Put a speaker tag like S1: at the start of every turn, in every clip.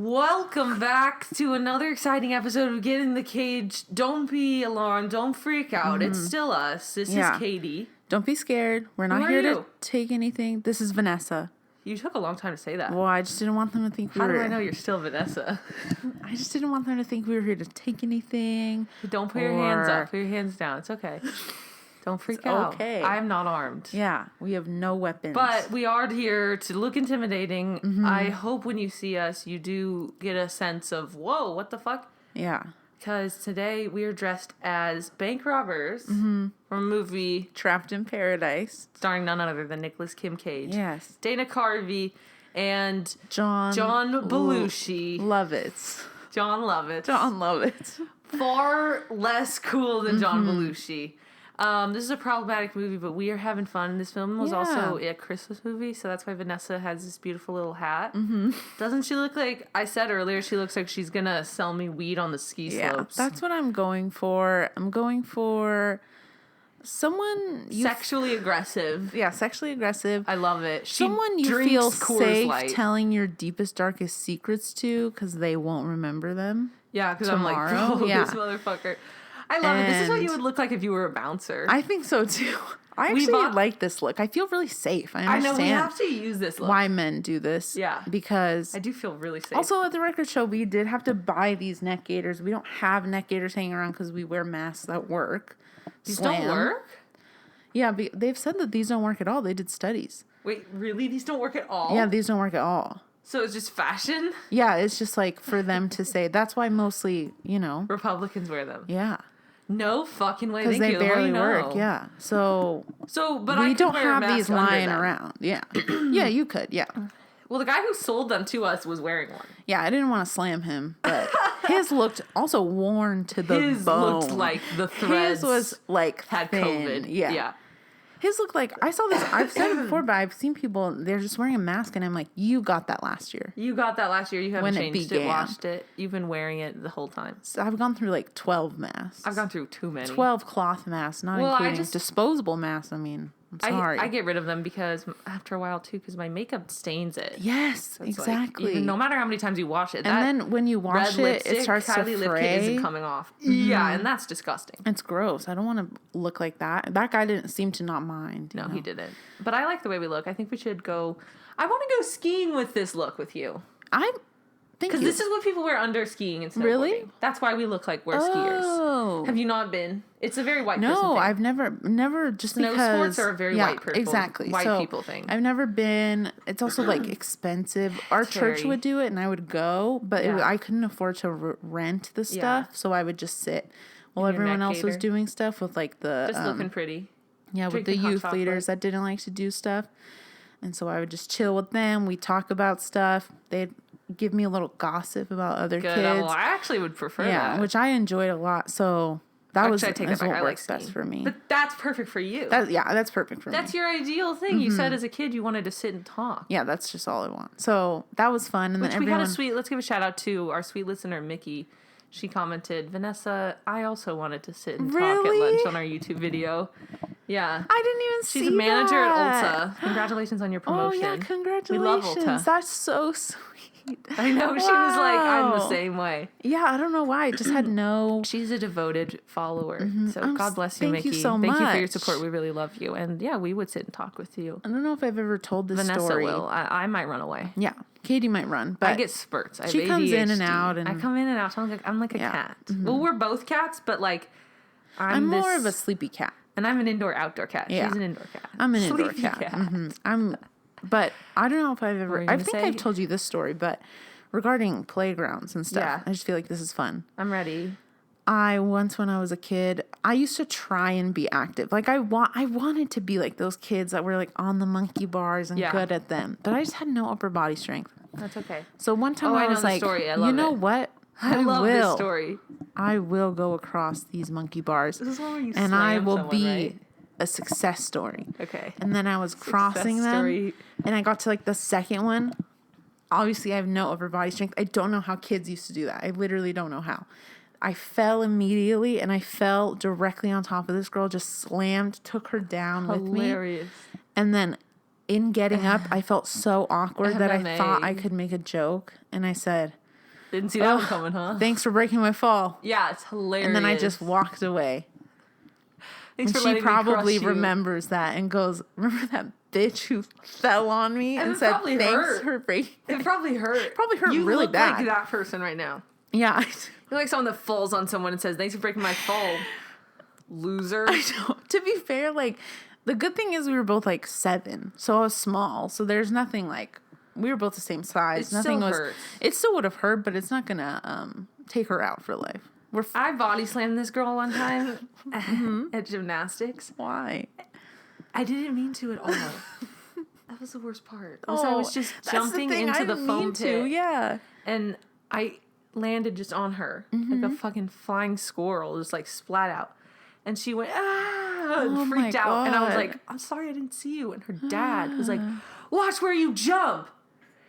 S1: Welcome back to another exciting episode of Get in the Cage. Don't be alarmed. Don't freak out. It's still us. This is Katie.
S2: Don't be scared. We're not here to take anything. This is Vanessa.
S1: You took a long time to say that.
S2: Well, I just didn't want them to think
S1: How do I know you're still Vanessa?
S2: I just didn't want them to think we were here to take anything.
S1: Don't put your hands up. Put your hands down. It's okay. Don't freak out.
S2: Okay.
S1: I'm not armed.
S2: Yeah, we have no weapons.
S1: But we are here to look intimidating. Mm-hmm. I hope when you see us, you do get a sense of, whoa, what the fuck?
S2: Yeah.
S1: Because today we are dressed as bank robbers from a movie
S2: Trapped in Paradise,
S1: starring none other than Nicolas Cage.
S2: Yes.
S1: Dana Carvey and
S2: John
S1: Belushi.
S2: Lovitz.
S1: John Lovitz.
S2: John Lovitz.
S1: Far less cool than John Belushi. This is a problematic movie, but we are having fun. This film was also a Christmas movie, so that's why Vanessa has this beautiful little hat. Mm-hmm. Doesn't she look like, I said earlier, she looks like she's going to sell me weed on the ski slopes.
S2: That's what I'm going for. I'm going for someone...
S1: Sexually aggressive.
S2: Yeah, sexually aggressive.
S1: I love it.
S2: Someone you feel safe telling your deepest, darkest secrets to because they won't remember them.
S1: Yeah, because I'm like, bro, this motherfucker... I love it. This is what you would look like if you were a bouncer.
S2: I think so too. I actually like this look. I feel really safe. I understand.
S1: I know we have to use this look.
S2: Why men do this.
S1: Yeah.
S2: Because
S1: I do feel really safe.
S2: Also at the record show, we did have to buy these neck gaiters. We don't have neck gaiters hanging around because we wear masks at work.
S1: These don't work?
S2: Yeah, they've said that these don't work at all. They did studies.
S1: Wait, really? These don't work at all?
S2: Yeah, these don't work at all.
S1: So it's just fashion?
S2: Yeah, it's just like for them to say. That's why mostly,
S1: Republicans wear them.
S2: Yeah.
S1: No fucking way.
S2: Because they barely work, yeah. But we don't have these lying around. Yeah. Yeah, you could, yeah.
S1: Well, the guy who sold them to us was wearing one.
S2: Yeah, I didn't want to slam him, but his looked also worn to the bone.
S1: His looked like the threads
S2: his was like
S1: had
S2: thin.
S1: COVID. Yeah.
S2: His looked like, I saw this, I've said it before, but I've seen people, they're just wearing a mask, and I'm like, you got that last year.
S1: You got that last year. You haven't changed it, washed it. You've been wearing it the whole time.
S2: So I've gone through like 12 masks.
S1: I've gone through too many.
S2: 12 cloth masks, not including disposable masks. I mean, I'm sorry.
S1: I get rid of them because after a while too, because my makeup stains it.
S2: Yes, so exactly.
S1: Like, no matter how many times you wash it,
S2: and then when you wash it, it starts to fray.
S1: Lip kit isn't coming off. Mm-hmm. Yeah, and that's disgusting.
S2: It's gross. I don't want to look like that. That guy didn't seem to not mind.
S1: No, he didn't. But I like the way we look. I think we should go. I want to go skiing with this look with you. Because this is what people wear under skiing and snowboarding. Really? That's why we look like we're skiers. Have you not been? It's a very white person thing.
S2: No, I've never just
S1: Snow
S2: because...
S1: sports are a very white people thing.
S2: I've never been... It's also, like, expensive. Our church would do it, and I would go, but I couldn't afford to rent the stuff, so I would just sit while everyone else was doing stuff with, like, the...
S1: Just looking pretty.
S2: Yeah, with the youth leaders that didn't like to do stuff. And so I would just chill with them. We'd talk about stuff. They'd give me a little gossip about other kids.
S1: Well, I actually would prefer that.
S2: Yeah, which I enjoyed a lot. So that was what works best for me.
S1: But that's perfect for you.
S2: That's perfect for me.
S1: That's your ideal thing. Mm-hmm. You said as a kid you wanted to sit and talk.
S2: Yeah, that's just all I want. So that was fun. And then
S1: we had let's give a shout out to our sweet listener, Mickey. She commented, Vanessa, I also wanted to sit and talk at lunch on our YouTube video. Yeah.
S2: I didn't even see that.
S1: She's a manager at Ulta. Congratulations on your promotion.
S2: Oh, yeah, congratulations.
S1: We love Ulta.
S2: That's so sweet.
S1: I know. Wow. She was like, I'm the same way.
S2: Yeah, I don't know why. I just had no...
S1: She's a devoted follower. Mm-hmm. So God bless you, Mickey.
S2: Thank you so much.
S1: Thank you for your support. We really love you. And yeah, we would sit and talk with you.
S2: I don't know if I've ever told this
S1: story.
S2: Vanessa
S1: will. I might run away.
S2: Yeah. Katie might run, but...
S1: I get spurts. I have
S2: she comes
S1: ADHD.
S2: in and out. And
S1: I come in and out. I'm like a cat. Mm-hmm. Well, we're both cats, but like...
S2: I'm more of a sleepy cat.
S1: And I'm an indoor-outdoor cat. Yeah. She's an indoor cat.
S2: I'm an indoor cat. Mm-hmm. But I don't know if I've ever... I think I've told you this story, but regarding playgrounds and stuff, I just feel like this is fun.
S1: I'm ready.
S2: Once when I was a kid, I used to try and be active. Like I wanted to be like those kids that were like on the monkey bars and good at them. But I just had no upper body strength.
S1: That's okay.
S2: So one time I was like, you know what?
S1: I love this story.
S2: I will go across these monkey bars.
S1: This is one where you
S2: and I will
S1: someone,
S2: be
S1: right?
S2: a success story.
S1: Okay.
S2: And then I was crossing them, and I got to like the second one. Obviously, I have no upper body strength. I don't know how kids used to do that. I literally don't know how. I fell immediately, and I fell directly on top of this girl, just slammed, took her down with me.
S1: Hilarious.
S2: And then in getting up, I felt so awkward that I thought I could make a joke. And I said,
S1: Didn't see that one coming, huh?
S2: Thanks for breaking my fall.
S1: Yeah, it's hilarious.
S2: And then I just walked away.
S1: Thanks
S2: and
S1: for
S2: she probably
S1: me crush you.
S2: remembers that and goes, remember that bitch who fell on me and said thanks for breaking.
S1: It probably hurt.
S2: Probably hurt
S1: you
S2: really
S1: look
S2: bad.
S1: like that person right now.
S2: Yeah.
S1: You're like someone that falls on someone and says, thanks for breaking my fall. Loser.
S2: I know. To be fair, like, the good thing is we were both like 7, so I was small. So there's nothing like, we were both the same size. Nothing
S1: still
S2: was.
S1: hurts.
S2: It still would have hurt, but it's not gonna take her out for life.
S1: I body slammed this girl one time at gymnastics.
S2: Why?
S1: I didn't mean to at all. That was the worst part. I was just jumping into the foam pit.
S2: Yeah.
S1: And I landed just on her like a fucking flying squirrel, just like splat out. And she went, and freaked out. And I was like, I'm sorry, I didn't see you. And her dad was like, watch where you jump.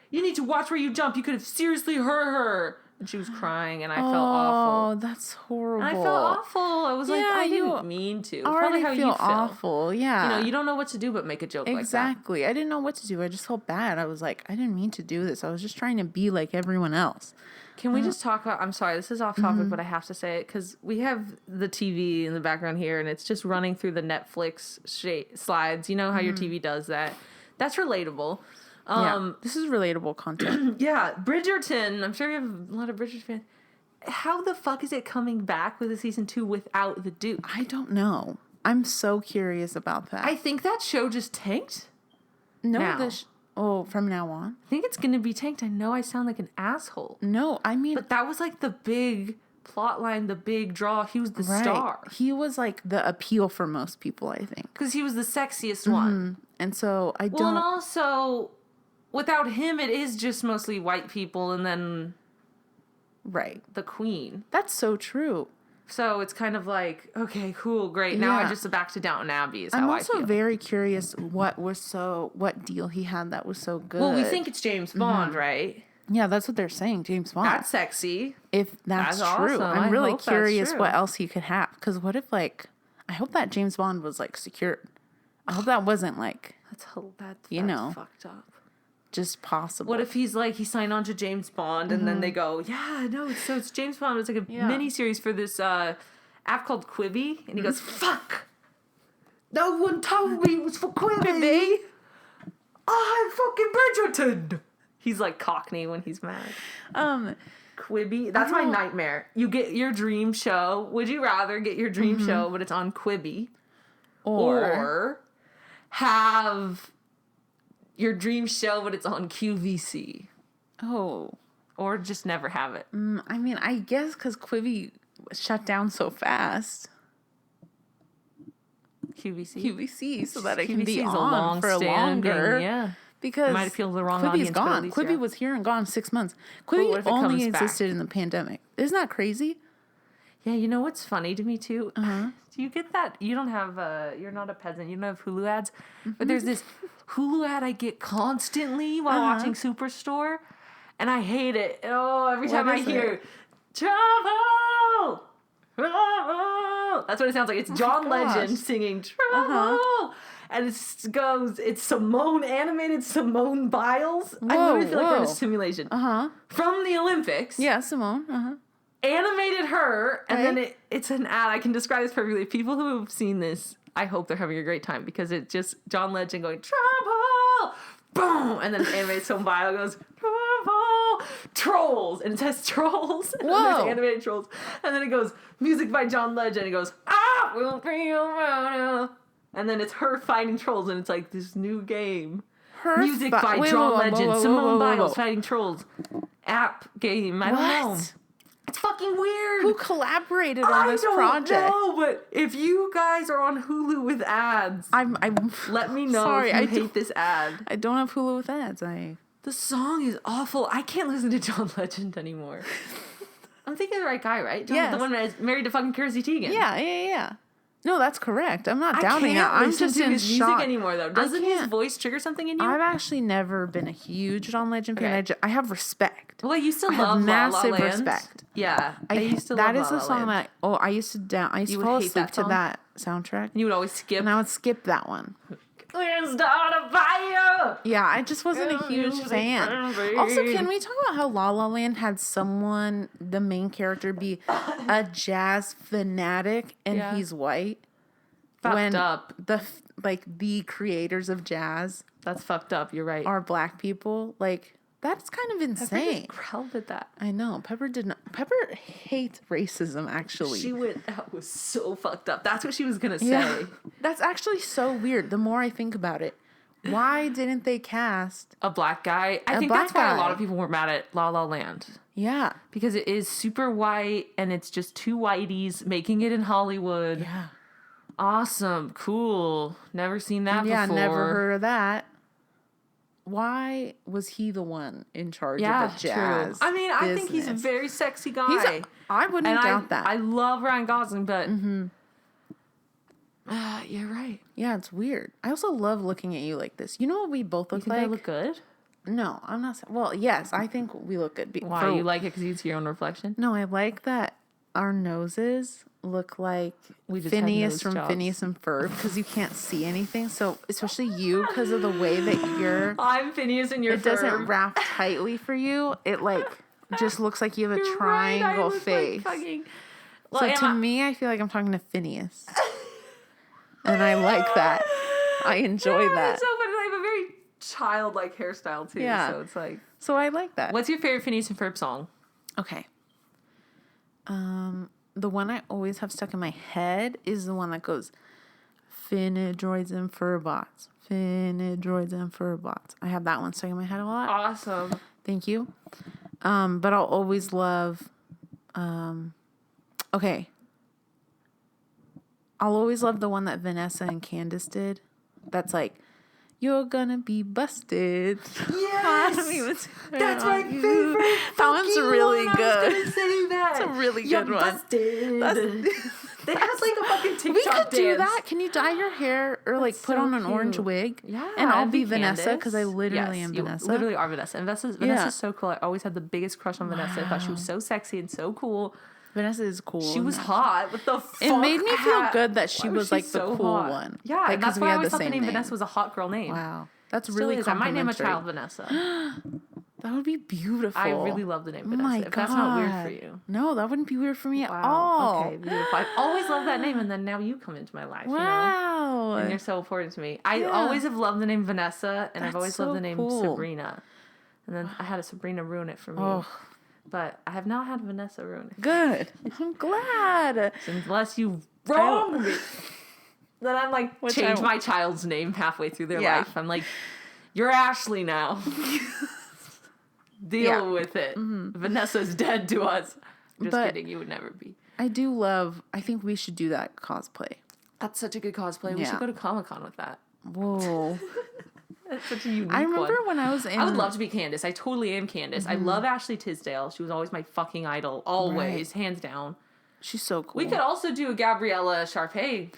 S1: You need to watch where you jump. You could have seriously hurt her. And she was crying, and I felt awful.
S2: Oh, that's horrible.
S1: And I felt awful. I was like, I didn't mean to. It's probably how you feel.
S2: Awful, yeah.
S1: You know, you don't know what to do but make a joke like that.
S2: Exactly. I didn't know what to do. I just felt bad. I was like, I didn't mean to do this. I was just trying to be like everyone else.
S1: Can we just talk about, I'm sorry, this is off topic, but I have to say it, because we have the TV in the background here, and it's just running through the Netflix slides. You know how your TV does that. That's relatable.
S2: This is relatable content.
S1: Yeah, Bridgerton. I'm sure you have a lot of Bridgerton fans. How the fuck is it coming back with a season 2 without the Duke?
S2: I don't know. I'm so curious about that.
S1: I think that show just tanked.
S2: No, from now on?
S1: I think it's going to be tanked. I know I sound like an asshole.
S2: No, I mean...
S1: But that was like the big plot line, the big draw. He was the star.
S2: He was like the appeal for most people, I think.
S1: Because he was the sexiest one.
S2: And so I don't...
S1: Well, and also... Without him, it is just mostly white people and then the queen.
S2: That's so true.
S1: So it's kind of like, okay, cool, great. Now I'm just back to Downton Abbey is how I feel.
S2: I'm also very curious what deal he had that was so good.
S1: Well, we think it's James Bond, right?
S2: Yeah, that's what they're saying, James Bond.
S1: That's sexy.
S2: If that's true.
S1: Awesome.
S2: I'm really curious what else he could have. Because what if, like, I hope that James Bond was, like, secured. I hope that wasn't, like,
S1: that's fucked up.
S2: Just possible.
S1: What if he's like, he signed on to James Bond and then they go, yeah, no, it's James Bond. It's like a mini series for this app called Quibi. And he goes, fuck. No one told me it was for Quibi. I'm fucking Bridgerton. He's like Cockney when he's mad. Quibi. That's my nightmare. You get your dream show. Would you rather get your dream show, but it's on Quibi? Or have your dream show, but it's on QVC.
S2: Oh.
S1: Or just never have it.
S2: I mean, I guess because Quibi shut down so fast. QVC, so that it can be on for longer.
S1: Yeah.
S2: Because
S1: it might appeal to the wrong
S2: Quibi's
S1: audience.
S2: Gone. Quibi was here and gone 6 months. Quibi only existed in the pandemic. Isn't that crazy?
S1: Yeah, you know what's funny to me too? Do you get that? You don't have, you're not a peasant. You don't have Hulu ads. But there's this Hulu ad I get constantly while watching Superstore. And I hate it. Oh, every time I hear, Trouble! Trouble! That's what it sounds like. It's John Legend singing Trouble! And it's Simone, animated Simone Biles. I literally feel like we're in a simulation. From the Olympics.
S2: Yeah, Simone.
S1: Animated her, and then it's an ad. I can describe this perfectly. People who have seen this, I hope they're having a great time because it's just John Legend going, Trouble! Boom! And then animated Simone Biles goes, Trouble! Trolls! And it says Trolls. And then there's animated Trolls. And then it goes, music by John Legend. It goes, we'll bring you around. And then it's her fighting trolls, and it's like this new game. Music by John Legend, Simone Biles fighting trolls. App game. I don't know. It's fucking weird.
S2: Who collaborated on this project? I
S1: don't know, but if you guys are on Hulu with ads, let me know if you hate this ad.
S2: I don't have Hulu with ads.
S1: The song is awful. I can't listen to John Legend anymore. I'm thinking of the right guy, right? The one that's married to fucking Kirstie Teigen.
S2: Yeah. No, that's correct. I'm not doubting it.
S1: I'm just in his music anymore, though. Doesn't his voice trigger something in you?
S2: I've actually never been a huge John Legend fan. I have respect.
S1: Well, I used to love massive
S2: La La Land. Respect.
S1: Yeah, I used to love
S2: that is the song that I used to fall asleep to that soundtrack.
S1: You would always skip.
S2: And I would skip that one.
S1: Let's start a fire.
S2: Yeah, I just wasn't a huge fan. Also, can we talk about how La La Land had someone, the main character, be a jazz fanatic and he's white?
S1: Fucked up.
S2: The creators of jazz.
S1: That's fucked up. You're right.
S2: Are black people. Like, that's kind of insane.
S1: Pepper did that.
S2: I know. Pepper hates racism, actually.
S1: That was so fucked up. That's what she was going to say.
S2: Yeah. That's actually so weird. The more I think about it. Why didn't they cast
S1: a black guy? I think that's why a lot of people were mad at La La Land.
S2: Yeah.
S1: Because it is super white and it's just two whiteys making it in Hollywood.
S2: Yeah.
S1: Awesome. Cool. Never seen that before.
S2: Yeah, never heard of that. Why was he the one in charge of the jazz?
S1: True. I mean, I think he's a very sexy guy.
S2: I wouldn't doubt that.
S1: I love Ryan Gosling, but you're right.
S2: Yeah, it's weird. I also love looking at you like this. You know what we both look like?
S1: I look good?
S2: No, I'm not. Well, yes, I think we look good.
S1: Why? You like it because you see your own reflection?
S2: No, I like that our noses look like Phineas from Phineas and Ferb because you can't see anything. So especially you, because of the way that you're.
S1: I'm Phineas and you're Ferb.
S2: It doesn't wrap tightly for you. It just looks like you have a triangle face. So to me, I feel like I'm talking to Phineas, and I like that. I enjoy that.
S1: It's so funny. I have a very childlike hairstyle too. Yeah. So it's like.
S2: So I like that.
S1: What's your favorite Phineas and Ferb song?
S2: Okay. The one I always have stuck in my head is the one that goes, Finidroids and Furbots. Finidroids and Furbots. I have that one stuck in my head a lot.
S1: Awesome.
S2: Thank you. But I'll always love, okay. I'll always love the one that Vanessa and Candace did. That's like, you're gonna be busted.
S1: Yes! That's my favorite.
S2: That one's really good.
S1: I was gonna say that.
S2: It's a really good one.
S1: Busted. They have like a fucking TikTok
S2: We could
S1: dance.
S2: do that. Can you dye your hair or put on an orange wig?
S1: Yeah.
S2: And I'll be Vanessa because I literally am Vanessa.
S1: You literally are Vanessa. And Vanessa's so cool. I always had the biggest crush on Vanessa. I thought she was so sexy and so cool.
S2: Vanessa is cool.
S1: She was hot. What the fuck?
S2: It made me feel good that she was like the cool one.
S1: Yeah, and that's why I always thought the name Vanessa was a hot girl name.
S2: Wow. That's really complimentary.
S1: I might name a child Vanessa.
S2: That would be beautiful.
S1: I really love the name Vanessa. If that's not weird for you.
S2: No, that wouldn't be weird for me at all.
S1: Okay, beautiful. I've always loved that name, and then now you come into my life.
S2: Wow.
S1: You know? And you're so important to me. I always have loved the name Vanessa, and I've always loved the name Sabrina. And then I had a Sabrina ruin it for me. Oh. But I have not had Vanessa ruin it.
S2: Good. I'm glad.
S1: So unless you wrong me, then I'm like, change my child's name halfway through their life. I'm like, you're Ashley now. Deal with it. Mm-hmm. Vanessa's dead to us. Just kidding. You would never be.
S2: I think we should do that cosplay.
S1: That's such a good cosplay. Yeah. We should go to Comic-Con with that.
S2: Whoa.
S1: That's such a unique one.
S2: I remember when I was in...
S1: I would love to be Candace. I totally am Candace. Mm-hmm. I love Ashley Tisdale. She was always my fucking idol. Always. Right. Hands down.
S2: She's so cool.
S1: We could also do a Gabriella Sharpay.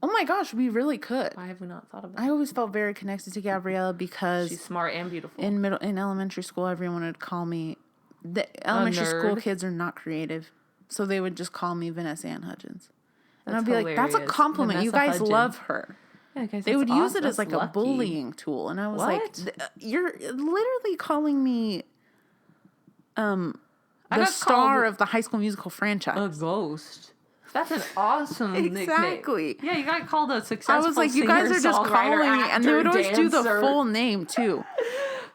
S2: Oh my gosh, we really could.
S1: Why have we not thought of that?
S2: I always felt very connected to Gabriella because...
S1: she's smart and beautiful.
S2: In elementary school, everyone would call me... The elementary school kids are not creative. So they would just call me Vanessa Ann Hudgens. And I'd be hilarious. Like, that's a compliment. Vanessa you guys Hudgens. Love her. Yeah, guys, they would use it as like a bullying tool, and I was like, "You're literally calling me, the star of the High School Musical franchise,
S1: a ghost." That's an awesome
S2: exactly.
S1: Nickname. Yeah, you got called a successful. I was like,
S2: you guys are just calling me, and they would always do the full name too.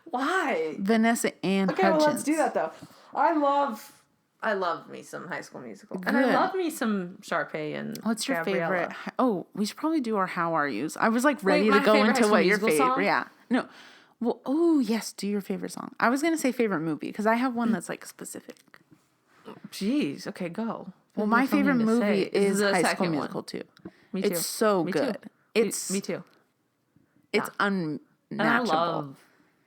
S1: Why?
S2: Vanessa Ann Hudgens.
S1: Well, let's do that though. I love me some High School Musical. Good. And I love me some Sharpay and
S2: what's your
S1: Gabriella.
S2: favorite? Oh, we should probably do our How Are Yous. I was like ready to go into what your favorite song? Yeah. No. Well, oh, yes, do your favorite song. I was going to say favorite movie because I have one that's like specific.
S1: Jeez. Okay, go.
S2: Well, my favorite movie is High School Musical 2. Me too. It's so good.
S1: Me too.
S2: It's unmatchable.
S1: And I love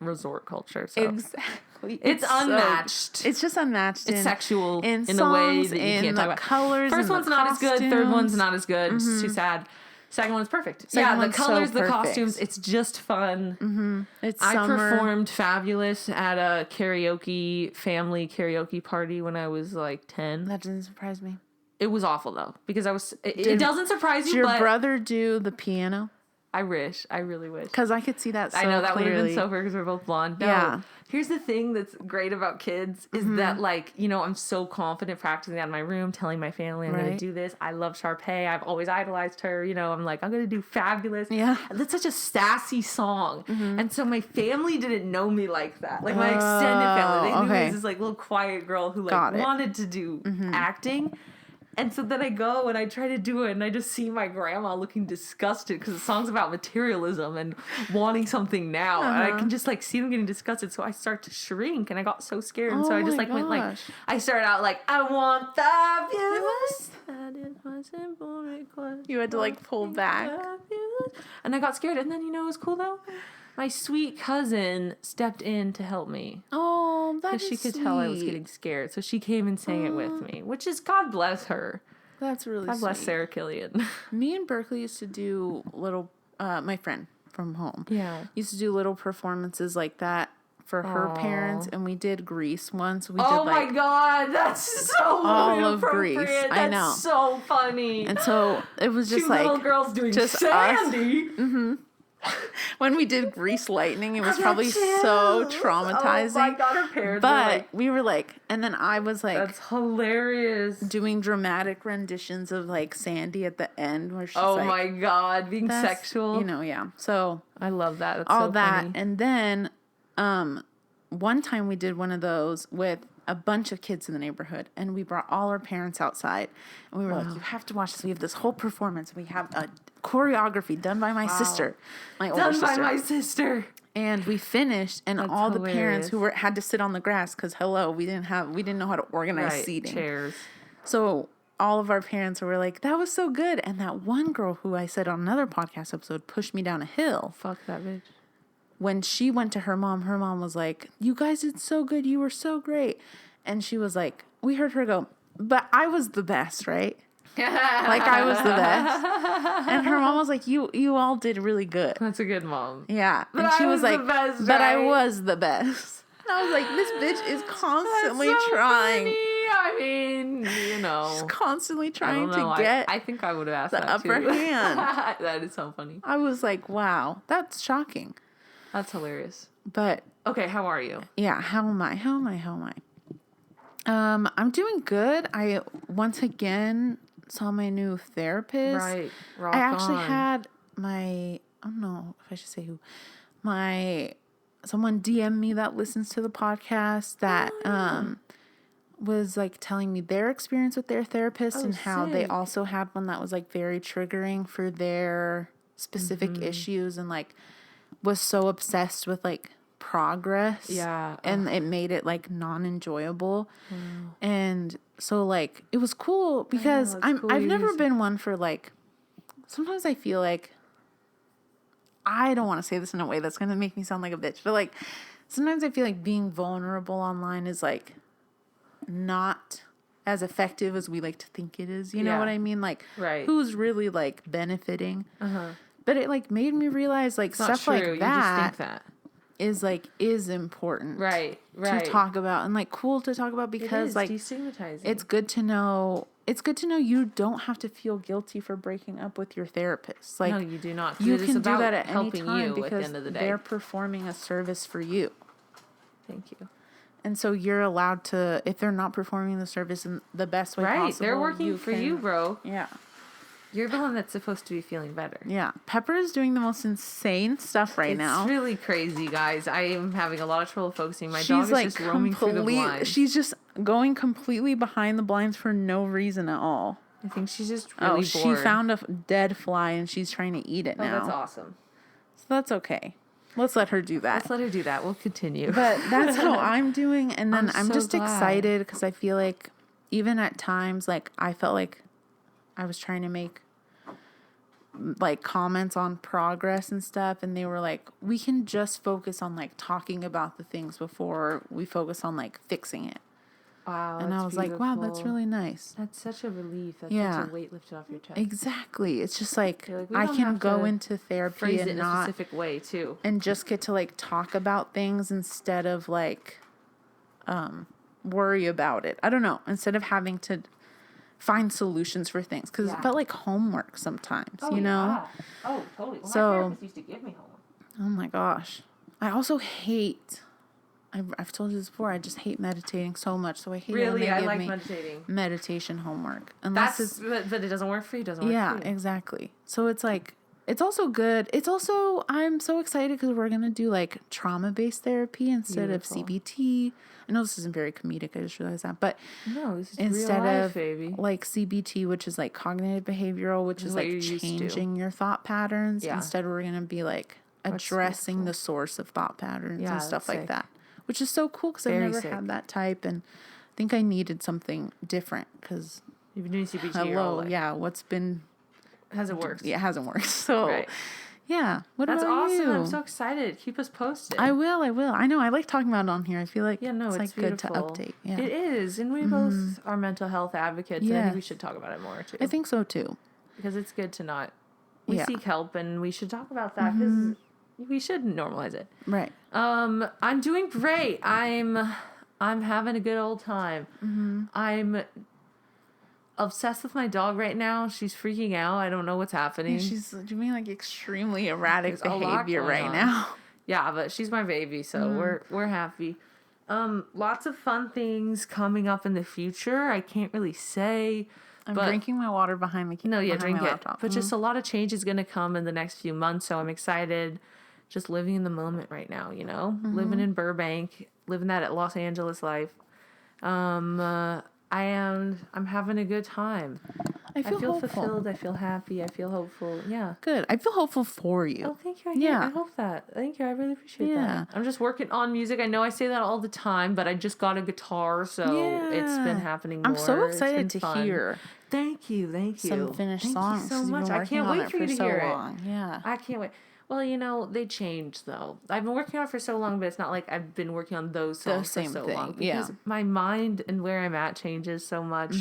S1: resort culture. So.
S2: Exactly.
S1: It's unmatched.
S2: It's just unmatched.
S1: It's sexual in
S2: songs,
S1: a way that you can't talk about.
S2: Colors.
S1: First one's not as good. Third one's not as good. Mm-hmm. It's too sad. Second one's perfect. The colors, the costumes. It's just fun.
S2: Mm-hmm. It's
S1: I performed fabulous at a family karaoke party when I was like 10.
S2: That doesn't surprise me.
S1: It was awful though because I was. It doesn't surprise you.
S2: Did your brother do the piano?
S1: I wish. I really wish.
S2: Because I could see that so
S1: I know, that would have been
S2: clearly.
S1: so fair because we're both blonde. No.
S2: Yeah.
S1: Here's the thing that's great about kids is that, like, you know, I'm so confident practicing that in my room, telling my family I'm going to do this. I love Sharpay. I've always idolized her. You know, I'm like, I'm going to do Fabulous.
S2: Yeah.
S1: That's such a sassy song. And so my family didn't know me like that. Like, my extended family. They knew me as this, like, little quiet girl who, like, wanted to do acting. And so then I go and I try to do it, and I just see my grandma looking disgusted because the song's about materialism and wanting something now. And I can just, like, see them getting disgusted. So I start to shrink, and I got so scared. And so I just, like, went, like, I started out, like, I want fabulous. That is my simple request.
S2: You had to, like, pull back.
S1: Fabulous. And I got scared. And then, you know what was cool, though? My sweet cousin stepped in to help me.
S2: Oh, that's
S1: because she could tell I was getting scared. So she came and sang it with me, which is, God bless her.
S2: That's really
S1: God bless Sarah Killian.
S2: Me and Berkeley used to do little, my friend from home.
S1: Yeah.
S2: Used to do little performances like that for her parents. And we did Grease once. We did
S1: my God. That's so
S2: all of Grease. I know.
S1: That's so funny.
S2: And so it was just
S1: two
S2: like.
S1: little girls doing
S2: just
S1: Sandy.
S2: When we did Grease Lightning, it was probably so traumatizing. Oh
S1: my God, her parents
S2: but
S1: were like,
S2: we were like, and then I was like,
S1: that's hilarious.
S2: Doing dramatic renditions of like Sandy at the end, where she's
S1: oh
S2: like,
S1: my God, being sexual.
S2: You know, yeah. So
S1: I love that. That's
S2: all
S1: so
S2: that,
S1: funny.
S2: and then one time we did one of those with a bunch of kids in the neighborhood, and we brought all our parents outside, and we were like, you have to watch this. We have this whole performance. We have a choreography done by my sister, my older sister.
S1: Done by my sister.
S2: And we finished, and
S1: That's
S2: all
S1: hilarious.
S2: the parents who had to sit on the grass because we didn't know how to organize seating.
S1: Chairs.
S2: So all of our parents were like, that was so good. And that one girl who I said on another podcast episode pushed me down a hill.
S1: Fuck that bitch.
S2: When she went to her mom was like, you guys did so good. You were so great. And she was like, we heard her go, but I was the best, right? Like I was the best. And her mom was like, you all did really good.
S1: That's a good mom.
S2: Yeah.
S1: But
S2: and she
S1: I
S2: was like,
S1: best,
S2: but I
S1: right?
S2: was the best. And I was like, this bitch is constantly
S1: That's so
S2: trying.
S1: Funny. I mean, you know.
S2: She's constantly trying to get
S1: I think I would have asked
S2: the
S1: that
S2: upper
S1: too.
S2: hand.
S1: That is so funny.
S2: I was like, wow, that's shocking.
S1: That's hilarious.
S2: But
S1: okay, how are you?
S2: yeah, how am I? I'm doing good. I once again saw my new therapist.
S1: Right.
S2: I actually had I don't know if I should say who, someone DM me that listens to the podcast that was like telling me their experience with their therapist and how they also had one that was like very triggering for their specific issues and like was so obsessed with like progress.
S1: Yeah.
S2: And it made it like non-enjoyable. And so like it was cool because I've never been one for like, sometimes I feel like, I don't want to say this in a way that's going to make me sound like a bitch, but like sometimes I feel like being vulnerable online is like not as effective as we like to think it is. You know what I mean? Like who's really like benefiting? But it like made me realize like stuff like
S1: you
S2: that,
S1: just think that
S2: is important.
S1: Right.
S2: To talk about and like cool to talk about because like
S1: destigmatizing.
S2: it's good to know you don't have to feel guilty for breaking up with your therapist. Like
S1: no, you do not.
S2: You can do that at any
S1: helping
S2: time
S1: you
S2: because
S1: at the end of the day.
S2: they're performing a service for you.
S1: Thank you.
S2: And so you're allowed to, if they're not performing the service in the best way possible.
S1: They're working for you, bro.
S2: Yeah.
S1: You're the one that's supposed to be feeling better.
S2: Yeah. Pepper is doing the most insane stuff now.
S1: It's really crazy, guys. I am having a lot of trouble focusing. My dog is like just roaming through the blinds.
S2: She's just going completely behind the blinds for no reason at all.
S1: I think she's just really bored.
S2: She found a dead fly and she's trying to eat it now.
S1: Oh, that's awesome.
S2: So that's okay. Let's let her do that.
S1: We'll continue.
S2: But that's how I'm doing. And then I'm just
S1: glad.
S2: excited because I feel like even at times, like I felt like I was trying to make like comments on progress and stuff. And they were like, we can just focus on like talking about the things before we focus on like fixing it.
S1: Wow.
S2: And I was like, wow, that's really nice.
S1: That's such a relief. That's such a weight lifted off your chest.
S2: Exactly. It's just like I can go into therapy
S1: phrase
S2: and
S1: it in a specific way too.
S2: And just get to like talk about things instead of like worry about it. I don't know. Instead of having to find solutions for things because it felt like homework sometimes, you know?
S1: Oh, totally. Well,
S2: So,
S1: my therapist used to give me homework.
S2: Oh my gosh. I also hate, I've told you this before, I just hate meditating so much. So I hate it when they give me
S1: meditating.
S2: Meditation homework.
S1: But it doesn't work for you, doesn't work for you.
S2: Yeah, exactly. So it's like, it's also good. It's also, I'm so excited because we're going to do like trauma-based therapy instead of CBT. I know this isn't very comedic, I just realized that. But
S1: no, this is
S2: instead
S1: real life,
S2: of
S1: baby.
S2: like CBT, which is like cognitive behavioral, which is like changing your thought patterns. Yeah. Instead, we're going to be like addressing the source of thought patterns and stuff like that, which is so cool because I've never had that type. And I think I needed something different because
S1: you've been doing CBT your whole life.
S2: Yeah, what's been...
S1: hasn't worked.
S2: Yeah, it hasn't worked. So, yeah.
S1: That's
S2: about
S1: awesome.
S2: you?
S1: I'm so excited. Keep us posted.
S2: I will. I know. I like talking about it on here. I feel like it's like good to update. Yeah.
S1: It is. And we both are mental health advocates. And I think we should talk about it more, too.
S2: I think so, too.
S1: Because it's good to not... We seek help, and we should talk about that because we should normalize it.
S2: Right.
S1: I'm doing great. I'm having a good old time. I'm obsessed with my dog right now. She's freaking out. I don't know what's happening.
S2: Yeah, she's doing like extremely erratic behavior right now.
S1: Yeah, but she's my baby, so we're happy. Lots of fun things coming up in the future. I can't really say.
S2: I'm drinking my water behind the
S1: No, yeah, drink it. Laptop. But just a lot of change is going to come in the next few months, so I'm excited. Just living in the moment right now, you know? Living in Burbank, living that Los Angeles life. I'm having a good time. I feel fulfilled. I feel happy. I feel hopeful. Yeah.
S2: Good. I feel hopeful for you.
S1: Oh, thank you. I hope that. Thank you. I really appreciate that. I'm just working on music. I know I say that all the time, but I just got a guitar, so it's been happening more.
S2: I'm so excited to hear.
S1: Thank you.
S2: Some finished songs.
S1: Thank you so much. I can't wait for you to hear it.
S2: Yeah.
S1: I can't wait. Well, you know, they changed, though. I've been working on it for so long, but it's not like I've been working on those songs for so long. Because my mind and where I'm at changes so much.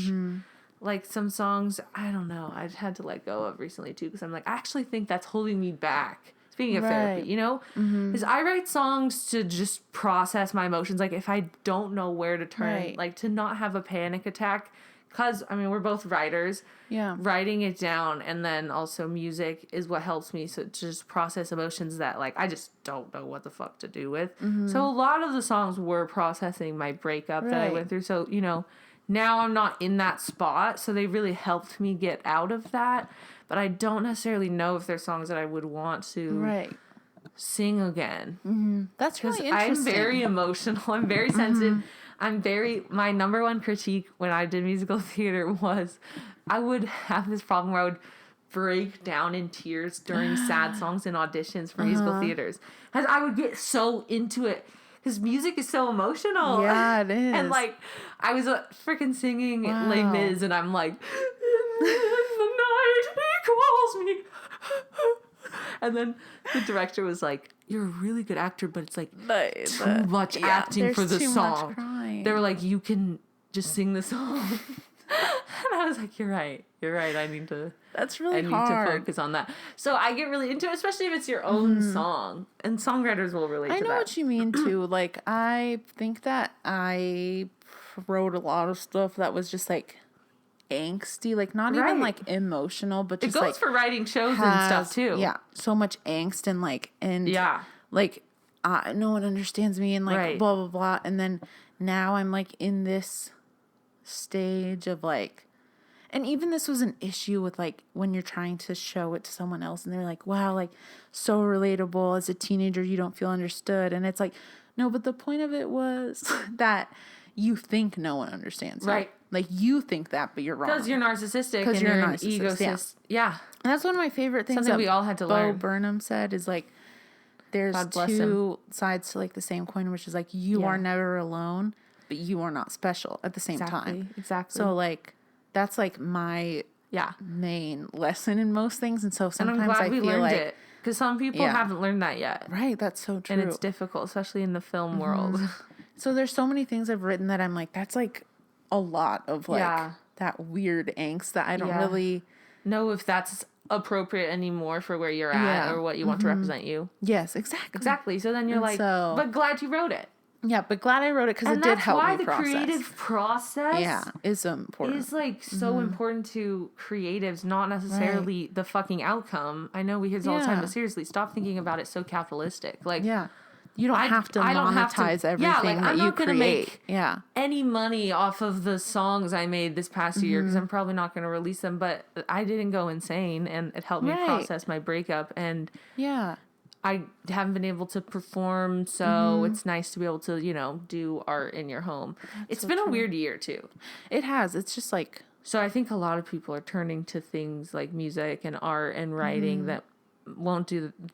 S1: Like, some songs, I don't know, I've had to let go of recently, too, because I'm like, I actually think that's holding me back. Speaking of therapy, you know? Because I write songs to just process my emotions. Like, if I don't know where to turn, like, to not have a panic attack. Because, I mean, we're both writers. Yeah. Writing it down and then also music is what helps me to just process emotions that, like, I just don't know what the fuck to do with. So a lot of the songs were processing my breakup that I went through. So, you know, now I'm not in that spot. So they really helped me get out of that. But I don't necessarily know if they're songs that I would want to sing again.
S2: That's really interesting.
S1: I'm very emotional. I'm very sensitive. My number one critique when I did musical theater was I would have this problem where I would break down in tears during sad songs and auditions for musical theaters. Because I would get so into it. Because music is so emotional.
S2: Yeah, it is.
S1: And like, I was freaking singing Les Mis and I'm like, in the night he calls me. And then the director was like, you're a really good actor, but it's like too much acting for the song. They were like, you can just sing the song. And I was like, you're right. I need to.
S2: That's really hard.
S1: I need to focus on that. So I get really into it, especially if it's your own song. And songwriters will relate to that.
S2: I know what you mean, too. Like, I think that I wrote a lot of stuff that was just, like, angsty. Like, not even, like, emotional, but just,
S1: it goes
S2: like,
S1: for writing shows and stuff, too.
S2: Yeah. So much angst and, like, like, no one understands me and, like, blah, blah, blah. And then now I'm, like, in this stage of, like, and even this was an issue with, like, when you're trying to show it to someone else and they're like, wow, like, so relatable. As a teenager, you don't feel understood. And it's like, no, but the point of it was that you think no one understands. Right. Like, you think that, but you're wrong.
S1: Because you're narcissistic and you're an egotist. Yeah.
S2: And that's one of my favorite things.
S1: Something we all had to learn.
S2: Bo Burnham said is, like, there's two sides to, like, the same coin, which is, like, you are never alone, but you are not special at the same time. Exactly. So, like, that's, like, my main lesson in most things. And so sometimes
S1: I'm glad
S2: I
S1: we
S2: feel
S1: learned
S2: like
S1: it. Because some people haven't learned that yet.
S2: Right, that's so true.
S1: And it's difficult, especially in the film world.
S2: So there's so many things I've written that I'm like, that's, like, a lot of, like, that weird angst that I don't really
S1: know if that's appropriate anymore for where you're at or what you want to represent you.
S2: Yes, exactly.
S1: Exactly. So then you're like, but glad you wrote it.
S2: Yeah, but glad I wrote it because it did help me process.
S1: And that's why the creative process
S2: is important.
S1: Is like so important to creatives, not necessarily the fucking outcome. I know we hear this all the time, but seriously, stop thinking about it so capitalistic. Like,
S2: you don't have to monetize everything that you create.
S1: Any money off of the songs I made this past year, because I'm probably not going to release them, but I didn't go insane, and it helped me process my breakup. And I haven't been able to perform, so it's nice to be able to, do art in your home. It's been a weird year, too.
S2: It has. It's just like...
S1: So I think a lot of people are turning to things like music and art and writing that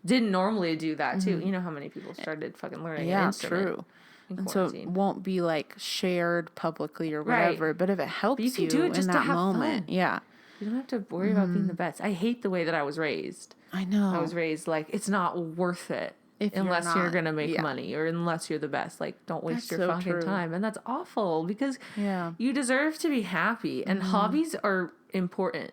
S1: didn't normally do that, too. You know how many people started fucking learning an instrument. True.
S2: And so it won't be, like, shared publicly or whatever, right. But if it helps you do it just in that moment, fun.
S1: You don't have to worry about being the best. I hate the way that I was raised.
S2: I know.
S1: I was raised like, it's not worth it unless you're going to make money or unless you're the best. Like, don't waste your fucking time. And that's awful because you deserve to be happy. And hobbies are important.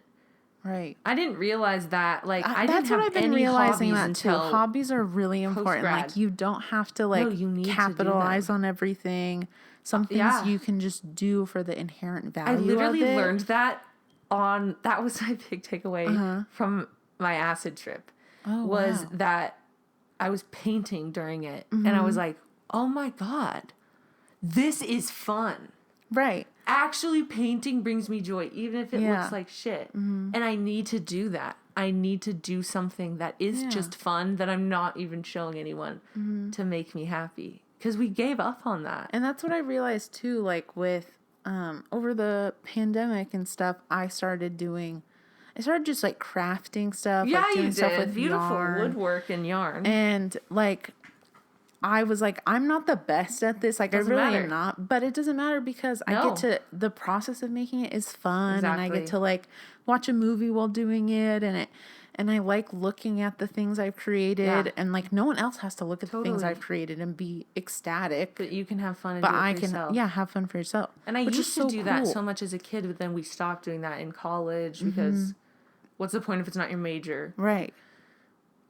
S2: Right.
S1: I didn't realize that. Like, I didn't
S2: that's
S1: have
S2: what I've been
S1: any
S2: realizing
S1: hobbies
S2: that too. Hobbies are really important. Like, you don't have to, like, capitalize on everything. Some things you can just do for the inherent value of it. I
S1: literally learned that that was my big takeaway from my acid trip that I was painting during it and I was like, oh my God, this is fun.
S2: Right.
S1: Actually painting brings me joy, even if it looks like shit. And I need to do that. I need to do something that is just fun that I'm not even showing anyone to make me happy. Because we gave up on that.
S2: And that's what I realized too, like with over the pandemic and stuff, I started just like crafting stuff.
S1: Yeah,
S2: like doing
S1: you
S2: stuff
S1: did.
S2: With
S1: Beautiful
S2: yarn.
S1: Woodwork and yarn.
S2: And like, I was like, I'm not the best at this. Like, I really am not. But it doesn't matter because I get to, the process of making it is fun. Exactly. And I get to like watch a movie while doing it. And I like looking at the things I've created, and like no one else has to look at the things I've created and be ecstatic.
S1: But you can have fun and do it for yourself.
S2: Have fun for yourself.
S1: And I used to do that so much as a kid, but then we stopped doing that in college because what's the point if it's not your major?
S2: Right.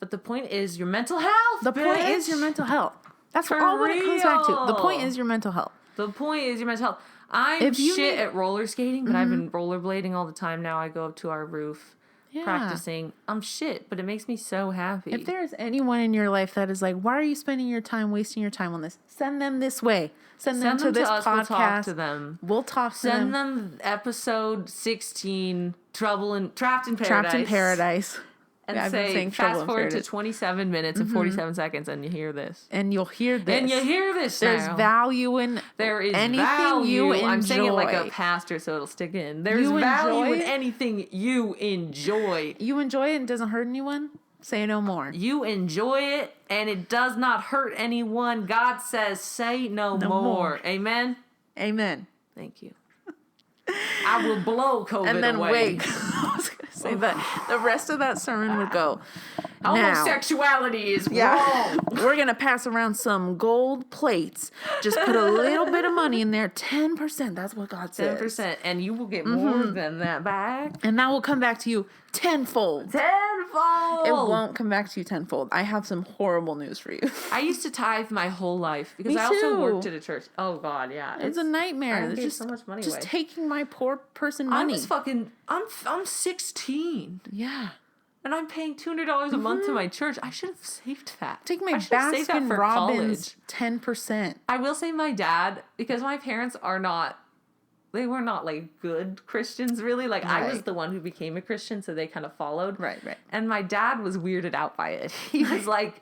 S1: But the point is your mental health.
S2: The point is your mental health. That's all what it comes back to. The point is your mental health.
S1: The point is your mental health. I'm shit at roller skating, but I've been rollerblading all the time now. I go up to our roof. Practicing. I'm shit, but it makes me so happy.
S2: If there's anyone in your life that is like, why are you spending your time, wasting your time on this? Send them this way. Send them to this
S1: us.
S2: podcast.
S1: We'll talk to them.
S2: We'll talk to
S1: them. Send them episode 16, Trapped in Paradise.
S2: Trapped in Paradise.
S1: And say, fast forward to 27 minutes and 47 seconds, and you hear this.
S2: And you'll hear this.
S1: And you hear this now.
S2: There's value in anything you enjoy.
S1: I'm saying it like a pastor so it'll stick in. There's value in anything you enjoy.
S2: You enjoy it and it doesn't hurt anyone? Say no more.
S1: You enjoy it and it does not hurt anyone. God says, say no more. Amen?
S2: Amen.
S1: Thank you. I will blow COVID
S2: and then
S1: away.
S2: Wait. I was going to say that the rest of that sermon would go.
S1: Homosexuality is wrong.
S2: We're going to pass around some gold plates. Just put a little bit of money in there. 10%. That's what God says.
S1: 10%. And you will get more than that back.
S2: And that will come back to you tenfold. It won't come back to you tenfold. I have some horrible news for you.
S1: I used to tithe my whole life because I also worked at a church. Oh God, yeah.
S2: It's a nightmare.
S1: I gave so much money away.
S2: Taking my poor person money.
S1: I'm 16.
S2: Yeah.
S1: And I'm paying $200 a month to my church. I should have saved that.
S2: Take my Baskin Robbins 10%.
S1: I will say my dad, because my parents they were not like good Christians really. Like I was the one who became a Christian, so they kind of followed.
S2: Right.
S1: And my dad was weirded out by it. He was like,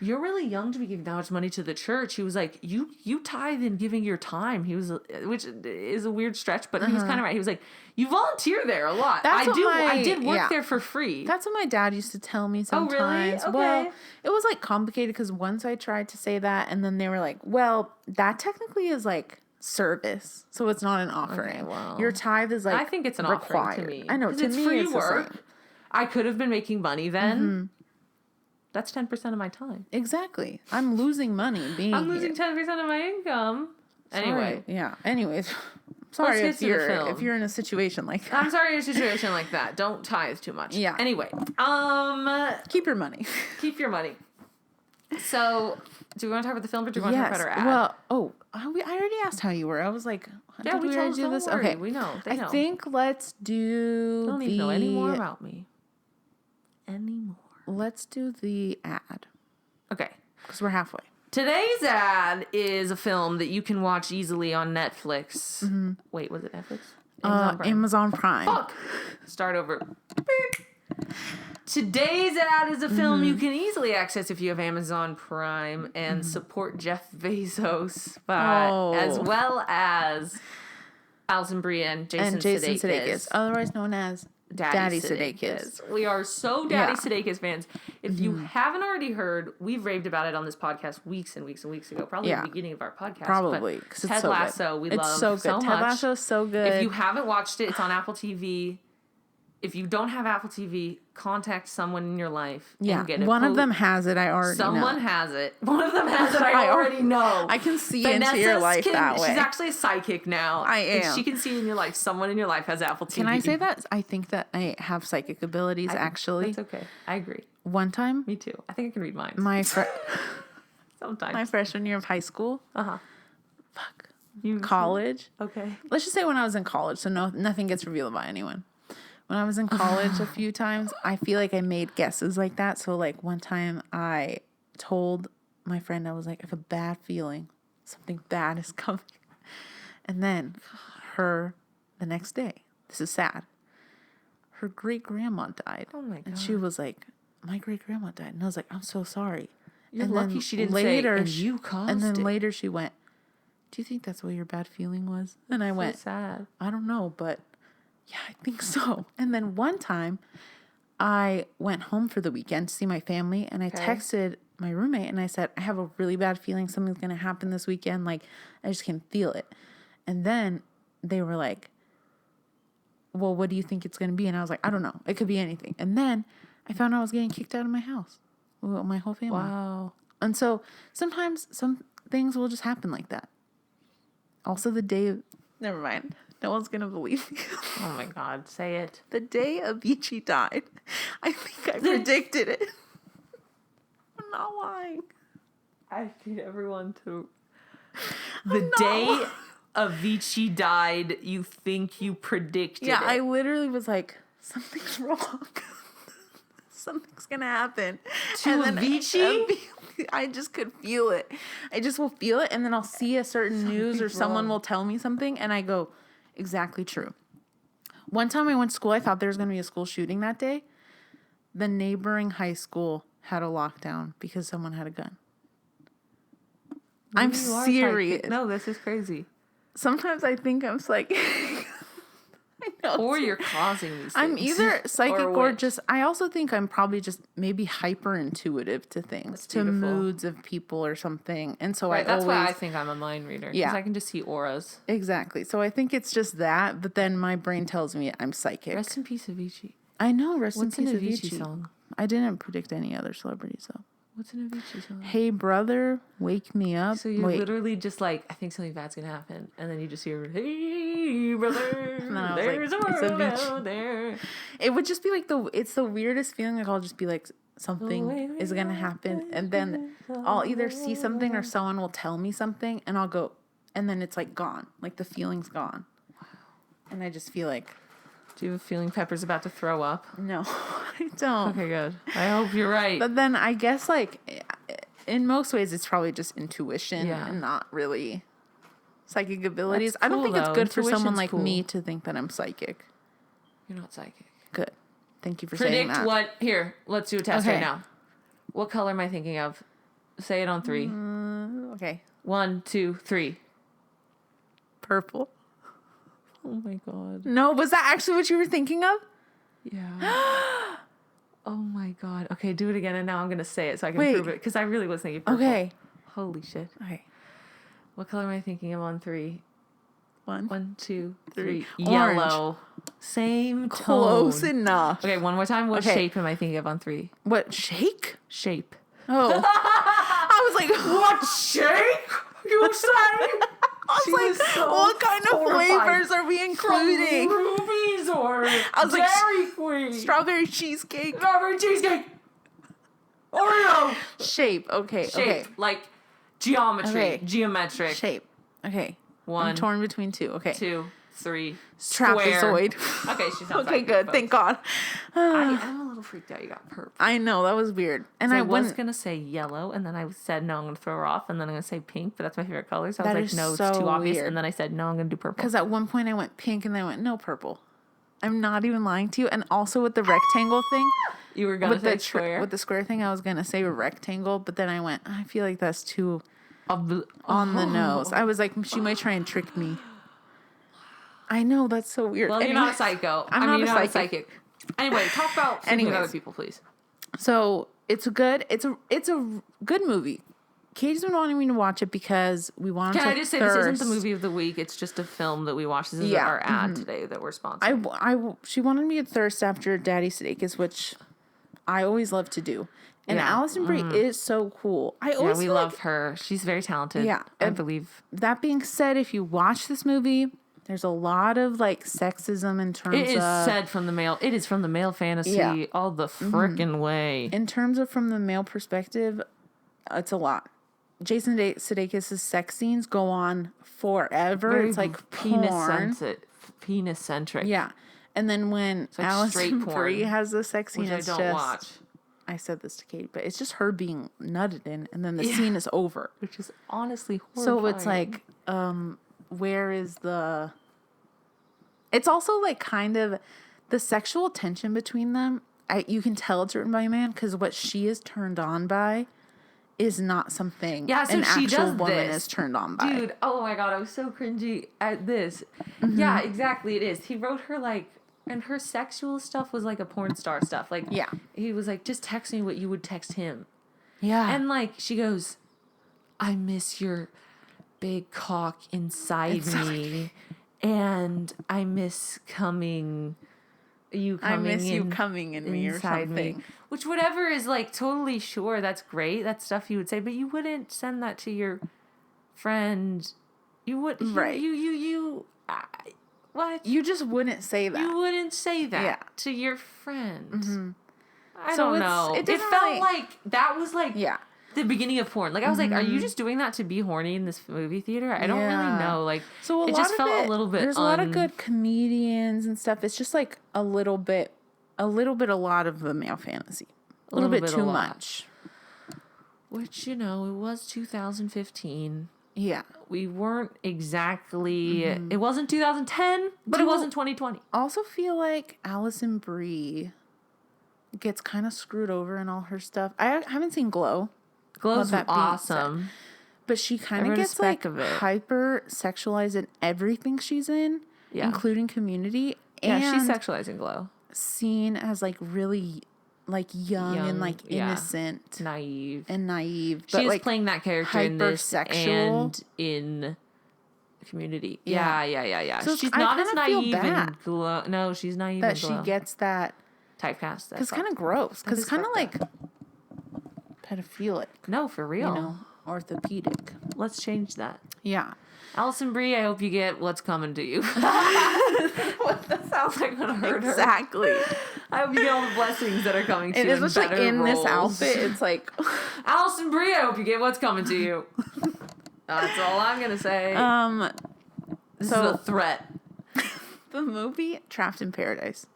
S1: you're really young to be giving that much money to the church. He was like, you tithe in giving your time. Which is a weird stretch, but he was kind of right. He was like, you volunteer there a lot. I did work there for free.
S2: That's what my dad used to tell me sometimes.
S1: Oh, really? Okay.
S2: Well, it was like complicated because once I tried to say that and then they were like, well, that technically is like service. So it's not an offering. Okay, well, your tithe is like
S1: I think it's an offering to me.
S2: I know. To
S1: it's
S2: me,
S1: free
S2: it's
S1: work. I could have been making money then. That's 10% of my time.
S2: Exactly. I'm losing money being
S1: I'm losing 10% of my income.
S2: Sorry.
S1: Anyway.
S2: Yeah. Anyways. Sorry if you're in a situation like that.
S1: I'm sorry you're in a situation like that. Don't tithe too much.
S2: Yeah.
S1: Anyway.
S2: Keep your money.
S1: Keep your money. So Do we want to talk about the film, or do we want to talk about our ad?
S2: Well, I already asked how you were. I was like,
S1: yeah, we already do this?
S2: Okay.
S1: We know. They know.
S2: I think let's do
S1: They don't need to know any more about me. Anymore.
S2: Let's do the ad.
S1: Okay.
S2: Because we're halfway.
S1: Today's ad is a film that you can watch easily on Netflix.
S2: Mm-hmm.
S1: Wait, was it Netflix?
S2: Amazon Prime.
S1: Fuck. Start over. Beep. Today's ad is a film you can easily access if you have Amazon Prime and support Jeff Bezos, as well as Alison Brie and Jason Sudeikis.
S2: Otherwise known as Daddy Sudeikis.
S1: We are so Daddy Sudeikis fans. If you haven't already heard, we've raved about it on this podcast weeks and weeks and weeks ago. Probably at the beginning of our podcast.
S2: Probably.
S1: But Ted Lasso, we love
S2: so good. Ted Lasso is so good.
S1: If you haven't watched it, it's on Apple TV. If you don't have Apple TV, contact someone in your life and get it.
S2: One of them has it. I already know.
S1: Someone has it. One of them has it. I already know.
S2: I can see into your life that way.
S1: She's actually a psychic now.
S2: I am.
S1: And she can see in your life. Someone in your life has Apple TV.
S2: Can I say that? I think that I have psychic abilities, actually.
S1: That's okay. I agree.
S2: One time.
S1: Me too. I think I can read minds.
S2: Sometimes. My freshman year of high school.
S1: Uh-huh.
S2: Fuck. College.
S1: Okay.
S2: Let's just say when I was in college, so nothing gets revealed by anyone. When I was in college a few times, I feel like I made guesses like that. So like one time I told my friend, I was like, I have a bad feeling. Something bad is coming. And then the next day, this is sad, her great-grandma died.
S1: Oh my God.
S2: And she was like, my great-grandma died. And I was like, I'm so sorry.
S1: You're lucky she didn't say, and you caused it.
S2: And then later she went, do you think that's what your bad feeling was? And I went,
S1: sad.
S2: I don't know, but yeah, I think so. And then one time I went home for the weekend to see my family, and I texted my roommate and I said, I have a really bad feeling something's going to happen this weekend. Like, I just can feel it. And then they were like, well, what do you think it's going to be? And I was like, I don't know. It could be anything. And then I found out I was getting kicked out of my house. Well, my whole family.
S1: Wow.
S2: And so sometimes some things will just happen like that. Also the day never mind. No one's going to believe me.
S1: Oh my God, say it.
S2: The day Avicii died, I think I predicted it. I'm not lying.
S1: I need everyone to... The day Avicii died, you think you predicted it.
S2: Yeah, I literally was like, something's wrong. Something's going to happen.
S1: To Avicii?
S2: I just could feel it. I just will feel it, and then I'll see a certain news or someone will tell me something, and I go... Exactly true. One time I went to school, I thought there was going to be a school shooting that day. The neighboring high school had a lockdown because someone had a gun. I'm serious.
S1: No, this is crazy.
S2: Sometimes I think I'm psychic. I know.
S1: Or you're causing these things.
S2: I'm either psychic or just, I also think I'm probably just maybe hyper intuitive to things, to moods of people or something. And so that's
S1: why I think I'm a mind reader. Yeah. Because I can just see auras.
S2: Exactly. So I think it's just that, but then my brain tells me I'm psychic.
S1: Rest in peace, Avicii.
S2: I know, rest in peace,
S1: What's an Avicii song?
S2: I didn't predict any other celebrities, though.
S1: What's an Avicii song?
S2: Hey, brother, wake me up.
S1: So you're literally just like, I think something bad's going to happen. And then you just hear, hey, brother, there's a world out there.
S2: It would just be like it's the weirdest feeling. Like I'll just be like, something is going to happen. And then I'll either see something or someone will tell me something. And I'll go, and then it's like gone. Like the feeling's gone. Wow. And I just feel like.
S1: Do you have a feeling Pepper's about to throw up?
S2: No, I don't.
S1: Okay, good. I hope you're right.
S2: But then I guess, like, in most ways, it's probably just intuition and not really psychic abilities.
S1: Cool,
S2: I don't think it's good for someone like
S1: cool.
S2: me to think that I'm psychic.
S1: You're not psychic.
S2: Good. Thank you for saying that.
S1: Predict what? Here, let's do a test right now. What color am I thinking of? Say it on 3.
S2: Okay.
S1: 1, 2, 3.
S2: Purple.
S1: Oh my God.
S2: No, was that actually what you were thinking of?
S1: Yeah. Oh my God. Okay, do it again, and now I'm going to say it so I can prove it, because I really was thinking purple.
S2: Okay.
S1: Holy shit.
S2: Okay.
S1: What color am I thinking of on 3? 1, 2, 3.
S2: Orange.
S1: Yellow. Same tone.
S2: Close enough.
S1: Okay, one more time. What shape am I thinking of on 3?
S2: What, shake?
S1: Shape.
S2: Oh. I was like,
S1: what shake? You say?
S2: I was like, so what kind of flavors are we including?
S1: From Rubies or
S2: I was
S1: Dairy Queen?
S2: Strawberry cheesecake.
S1: Strawberry cheesecake. Oreo.
S2: Shape. Okay.
S1: Shape.
S2: Okay.
S1: Like Geometric.
S2: Shape. Okay.
S1: 1.
S2: I'm torn between 2. Okay.
S1: 2, 3.
S2: Trapezoid.
S1: Okay, she's not
S2: okay, good. Thank God.
S1: I am a little freaked out. You got purple.
S2: I know, that was weird. And
S1: I was going to say yellow, and then I said, no, I'm going to throw her off, and then I'm going to say pink, but that's my favorite color. So I was like, no, it's too obvious. And then I said, no, I'm going to do purple.
S2: Because at one point I went pink, and then I went, no, purple. I'm not even lying to you. And also with the rectangle thing.
S1: You were going to say square?
S2: With the square thing, I was going to say rectangle, but then I went, I feel like that's too on the nose. I was like, she might try and trick me. I know, that's so weird.
S1: Well, you're not a psycho. You're not a psychic. Anyway, talk about other people, please.
S2: So it's a good movie. Kate's been wanting me to watch it because we wanted to.
S1: Can I just say this isn't the movie of the week? It's just a film that we watched. This is our ad today that we're sponsoring.
S2: She wanted me to thirst after Daddy Sudeikis, which I always love to do. And Alison Brie is so cool.
S1: We love her. She's very talented. Yeah, I believe.
S2: That being said, if you watch this movie, there's a lot of like sexism in terms of.
S1: It is from the male. It is from the male fantasy all the frickin' way.
S2: In terms of from the male perspective, it's a lot. Jason Sudeikis' sex scenes go on forever.
S1: Very
S2: it's like
S1: penis-centric.
S2: Yeah. And then when like Alison Brie has the sex scene,
S1: which I don't watch.
S2: I said this to Kate, but it's just her being nutted in, and then the scene is over.
S1: Which is honestly horrifying.
S2: So it's like, where is the... It's also like kind of the sexual tension between them. You can tell it's written by a man because what she is turned on by is not something an actual woman is turned on by.
S1: Dude, oh my God, I was so cringy at this. Mm-hmm. Yeah, exactly, it is. He wrote her like, and her sexual stuff was like a porn star stuff. Like, he was like, just text me what you would text him. Yeah. And like, she goes, I miss your big cock inside me. And I miss you coming in me or something. Me. Which whatever is like totally sure, that's great. That's stuff you would say, but you wouldn't send that to your friend. You would
S2: right.
S1: What?
S2: You just wouldn't say that.
S1: You wouldn't say that to your friend.
S2: Mm-hmm.
S1: I don't know. It felt like that was like the beginning of porn. Like I was like, are you just doing that to be horny in this movie theater? I don't really know. Like
S2: so it just felt a little bit. There's a lot of good comedians and stuff. It's just like a lot of the male fantasy. A little bit too much.
S1: Which, it was 2015.
S2: Yeah.
S1: We weren't exactly... It wasn't 2010, but it wasn't 2020.
S2: Also feel like Alison Brie gets kind of screwed over in all her stuff. I haven't seen Glow.
S1: Glow's awesome.
S2: But she kind of gets like hyper sexualized in everything she's in, including Community.
S1: And she's sexualizing Glow.
S2: Seen as like really like young and like innocent,
S1: naive.
S2: But
S1: she's
S2: like
S1: playing that character in this and in Community. Yeah. So she's not as naive in Glow. No, she's naive in Glow.
S2: She gets that
S1: typecast.
S2: Because it's kind of gross. Because it's kind of like pedophilic.
S1: No, for real.
S2: Orthopedic.
S1: Let's change that.
S2: Yeah.
S1: Alison Brie, I hope you get what's coming to you. That sounds like gonna hurt her.
S2: Exactly.
S1: I hope you get all the blessings that are coming to you.
S2: And especially in this outfit, it's like
S1: Alison Brie, I hope you get what's coming to you. That's all I'm gonna say. This is a threat.
S2: The movie Trapped in Paradise.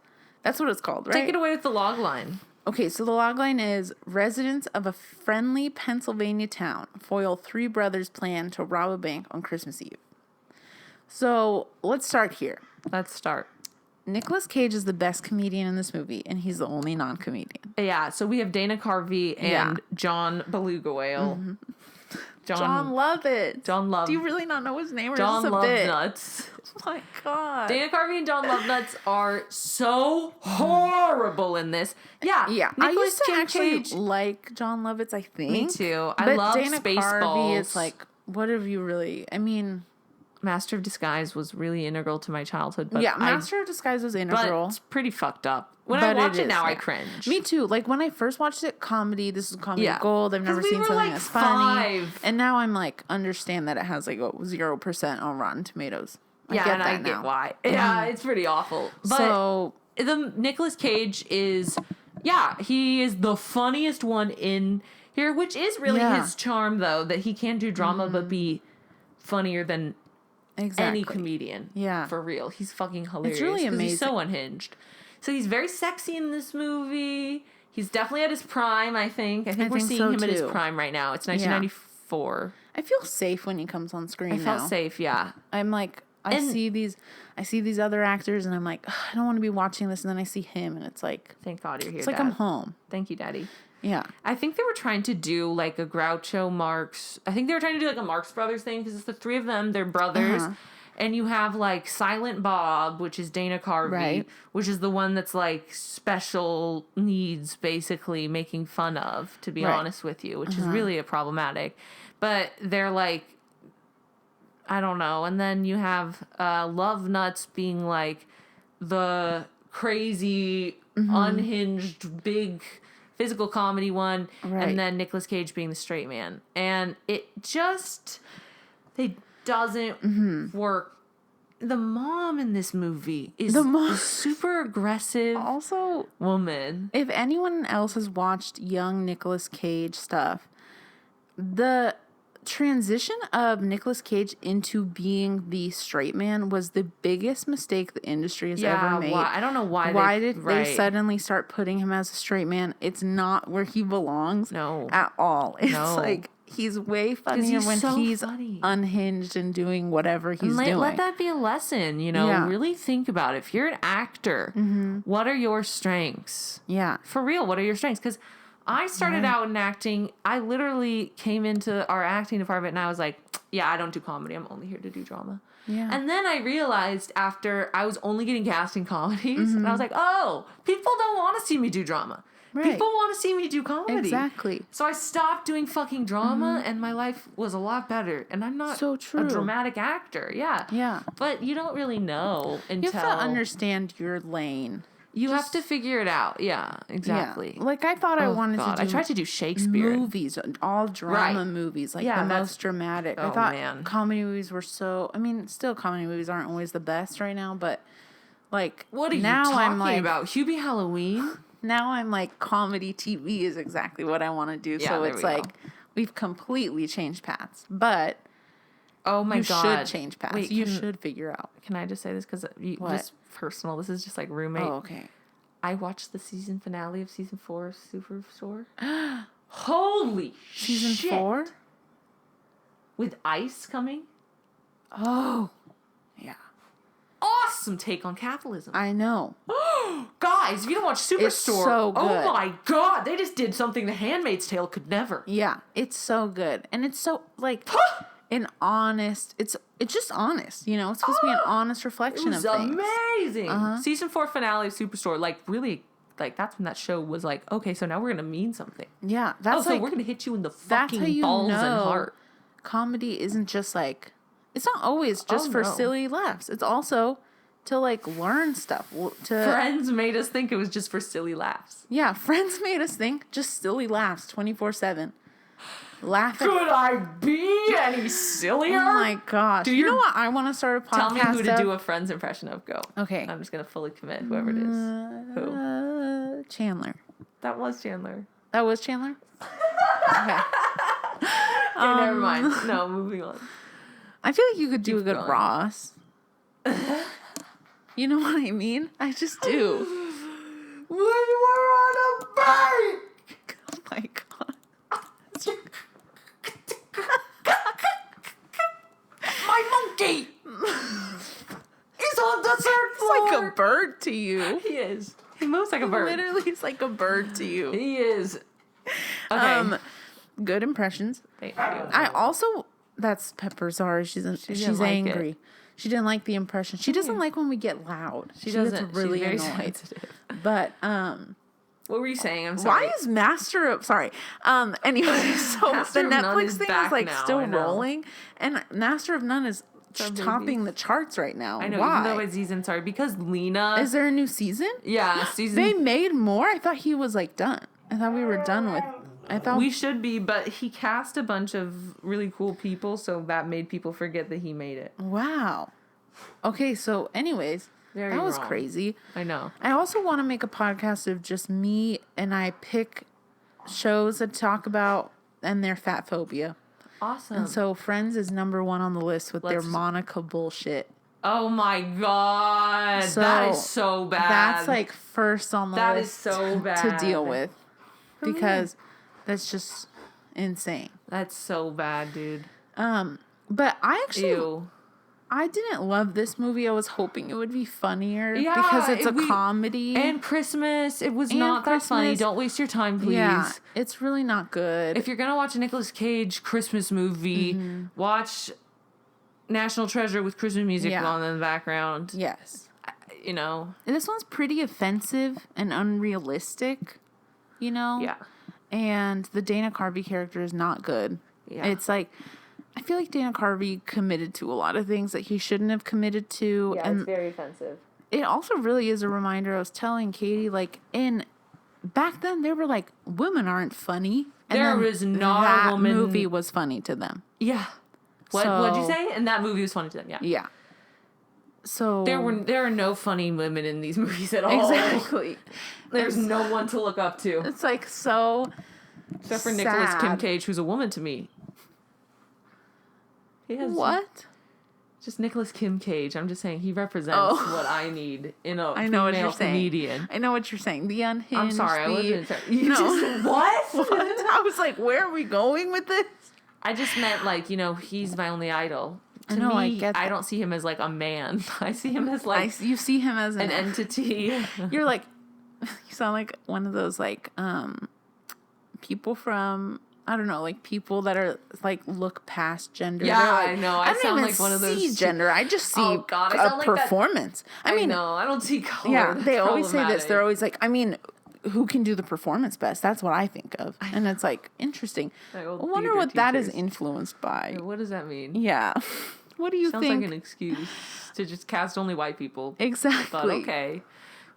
S2: That's what it's called, right?
S1: Take it away with the log line.
S2: Okay, so the logline is, residents of a friendly Pennsylvania town foil 3 brothers' plan to rob a bank on Christmas Eve. So, let's start here.
S1: Let's start.
S2: Nicolas Cage is the best comedian in this movie, and he's the only non-comedian.
S1: Yeah, so we have Dana Carvey and John Beluga Whale.
S2: Mm-hmm. John Lovett.
S1: John Love.
S2: Do you really not know his name or
S1: John
S2: just a bit?
S1: Nuts.
S2: Oh my God.
S1: Dana Carvey and John Lovenuts are so horrible in this. Yeah.
S2: Yeah. I used to actually like John Lovitz, I think.
S1: Me too. I love
S2: Dana
S1: Spaceballs.
S2: Carvey, it's like, what have you really... I mean...
S1: Master of Disguise was really integral to my childhood. But
S2: Master of Disguise was integral.
S1: But it's pretty fucked up. When I watch it now, I cringe.
S2: Me too. Like, when I first watched it, comedy, this is comedy gold. I've never seen something that's funny. And now I'm like, understand that it has like 0% on Rotten Tomatoes. I get
S1: why. Yeah, it's pretty awful. But
S2: so,
S1: the Nicolas Cage is, he is the funniest one in... here, which is really his charm, though, that he can do drama but be funnier than any comedian. Yeah. For real. He's fucking hilarious. It's really amazing. He's so unhinged. So he's very sexy in this movie. He's definitely at his prime, I think. I think we're seeing him at his prime right now. It's 1994.
S2: I feel safe when he comes on screen now.
S1: I felt safe, yeah.
S2: I'm like, I see these other actors, and I'm like, I don't want to be watching this, and then I see him, and it's like...
S1: Thank God you're here,
S2: It's like, Dad. I'm home.
S1: Thank you, Daddy.
S2: Yeah.
S1: I think they were trying to do, like, a Groucho Marx... I think they were trying to do, like, a Marx Brothers thing, because it's the three of them. They're brothers. And you have, like, Silent Bob, which is Dana Carvey, which is the one that's, like, special needs, basically, making fun of, to be honest with you, which is really problematic. But they're, like, I don't know. And then you have Love Nuts being, like, the crazy, unhinged, big physical comedy one. Right. And then Nicolas Cage being the straight man. And it just... doesn't work. The mom in this movie is a super aggressive woman.
S2: If anyone else has watched young Nicolas Cage stuff, the transition of Nicolas Cage into being the straight man was the biggest mistake the industry has ever made.
S1: I don't know why.
S2: Why did they suddenly start putting him as a straight man? It's not where he belongs at all. It's like... He's way funnier when he's unhinged and doing whatever he's doing.
S1: Let that be a lesson, you know? Yeah. Really think about it. If you're an actor, what are your strengths?
S2: Yeah.
S1: For real, what are your strengths? Because I started out in acting. I literally came into our acting department and I was like, yeah, I don't do comedy. I'm only here to do drama. Yeah. And then I realized after I was only getting cast in comedies, and I was like, oh, people don't want to see me do drama. Right. People want to see me do comedy.
S2: Exactly.
S1: So I stopped doing fucking drama, and my life was a lot better. And I'm not a dramatic actor. Yeah.
S2: Yeah.
S1: But you don't really know until...
S2: You have to understand your lane.
S1: You have to figure it out. Yeah, exactly.
S2: Yeah. Like, I thought I wanted to do...
S1: I tried to do Shakespeare.
S2: Movies. All drama movies. Like, the most dramatic. I thought comedy movies were so... I mean, still comedy movies aren't always the best right now, but... Like,
S1: what are you talking about? Hubie Halloween?
S2: Now I'm like, comedy TV is exactly what I want to do. Yeah, so it's like, we've completely changed paths. But
S1: oh my God.
S2: You should change paths. Wait, you should figure out.
S1: Can I just say this? Because just personal. This is just like roommate.
S2: Oh, okay.
S1: I watched the season finale of season 4 of Superstore. Holy shit.
S2: Season 4?
S1: With Ice coming?
S2: Oh. Yeah.
S1: Awesome take on capitalism.
S2: I know.
S1: Guys, if you don't watch Superstore,
S2: it's so good.
S1: Oh my God, they just did something The Handmaid's Tale could never.
S2: Yeah, it's so good. And it's so, like, an honest, it's just honest, you know? It's supposed to be an honest reflection of things.
S1: It was amazing. Season 4 finale of Superstore, like, really, like, that's when that show was like, okay, so now we're going to mean something.
S2: Yeah, that's
S1: so we're going to hit you in the fucking balls and heart.
S2: Comedy isn't just, like, it's not always just for silly laughs. It's also to, like, learn stuff.
S1: Friends made us think it was just for silly laughs.
S2: Yeah, Friends made us think just silly laughs 24/7. Laugh at...
S1: Could I be any sillier?
S2: Oh, my gosh. You know what I want to start a podcast
S1: Tell me who to do a Friends impression of. Go.
S2: Okay.
S1: I'm just going to fully commit, whoever it is. Who?
S2: Chandler.
S1: That was Chandler.
S2: That was Chandler? Okay.
S1: Okay, never mind. No, moving on.
S2: I feel like you could do a good Ross. You know what I mean? I just do.
S1: We were on a bike!
S2: Oh my God.
S1: My monkey is on the third floor.
S2: He's like a bird to you.
S1: He is. He moves like a bird.
S2: Literally, he's like a bird to you.
S1: He is. Okay.
S2: Good impressions.
S1: Thank you.
S2: I also... That's Pepper. Sorry, she's angry. Like she didn't like the impression. She doesn't like when we get loud. She doesn't. Really
S1: she's very
S2: annoyed.
S1: Sensitive.
S2: But
S1: what were you saying? I'm sorry.
S2: Why is Master of anyway, so the Netflix thing is like still rolling, and Master of None is topping the charts right now.
S1: I know.
S2: Why?
S1: Even though it's season, sorry, because Lena.
S2: Is there a new season?
S1: Yeah, season.
S2: They made more. I thought he was like done. I thought we were done with. I thought
S1: we should be, but he cast a bunch of really cool people, so that made people forget that he made it.
S2: Wow. Okay, so anyways, that was crazy.
S1: I know.
S2: I also want to make a podcast of just me and I pick shows that talk about and their fat phobia.
S1: Awesome.
S2: And so Friends is number 1 on the list with their Monica bullshit.
S1: Oh my god.
S2: So
S1: that is so bad.
S2: That's like first on the list.
S1: That is so bad.
S2: To deal with. Because that's just insane.
S1: That's so bad, dude.
S2: But I actually...
S1: Ew.
S2: I didn't love this movie. I was hoping it would be funnier because it's a comedy.
S1: And Christmas. It was not that funny. Don't waste your time, please.
S2: Yeah, it's really not good.
S1: If you're going to watch a Nicolas Cage Christmas movie, watch National Treasure with Christmas music on in the background.
S2: Yes.
S1: You know.
S2: And this one's pretty offensive and unrealistic, you know?
S1: Yeah.
S2: And the Dana Carvey character is not good.
S1: Yeah.
S2: It's like... I feel like Dana Carvey committed to a lot of things that he shouldn't have committed to.
S1: Yeah,
S2: and
S1: it's very offensive.
S2: It also really is a reminder. I was telling Katie, like, back then they were like, women aren't funny. And
S1: there was not a woman.
S2: That movie was funny to them.
S1: Yeah. What'd you say? And that movie was funny to them, yeah.
S2: Yeah. So
S1: there are no funny women in these movies at all.
S2: Exactly.
S1: There's no one to look up to.
S2: It's like so
S1: except for Nicolas Cage, who's a woman to me. He has
S2: what?
S1: Just Nicolas Cage. I'm just saying he represents what I need in a female comedian.
S2: I know what you're saying. The unhinged.
S1: I'm sorry, I wasn't.
S2: What?
S1: What?
S2: I was like, where are we going with this?
S1: I just meant like, he's my only idol. To me,
S2: I get that.
S1: I don't see him as like a man. I see him as like
S2: you see him as
S1: an entity.
S2: You're like, you sound like one of those like people from. I don't know, like people that are like look past gender.
S1: Yeah,
S2: like,
S1: I know. I sound like one of those.
S2: See gender. I just see
S1: I sound like
S2: performance.
S1: I mean, no, I don't see color.
S2: Yeah, they always say this. They're always like, I mean, who can do the performance best? That's what I think of, and it's like interesting. I wonder what that is influenced by.
S1: Yeah, what does that mean?
S2: Yeah, what do you think?
S1: Sounds like an excuse to just cast only white people.
S2: Exactly.
S1: But okay,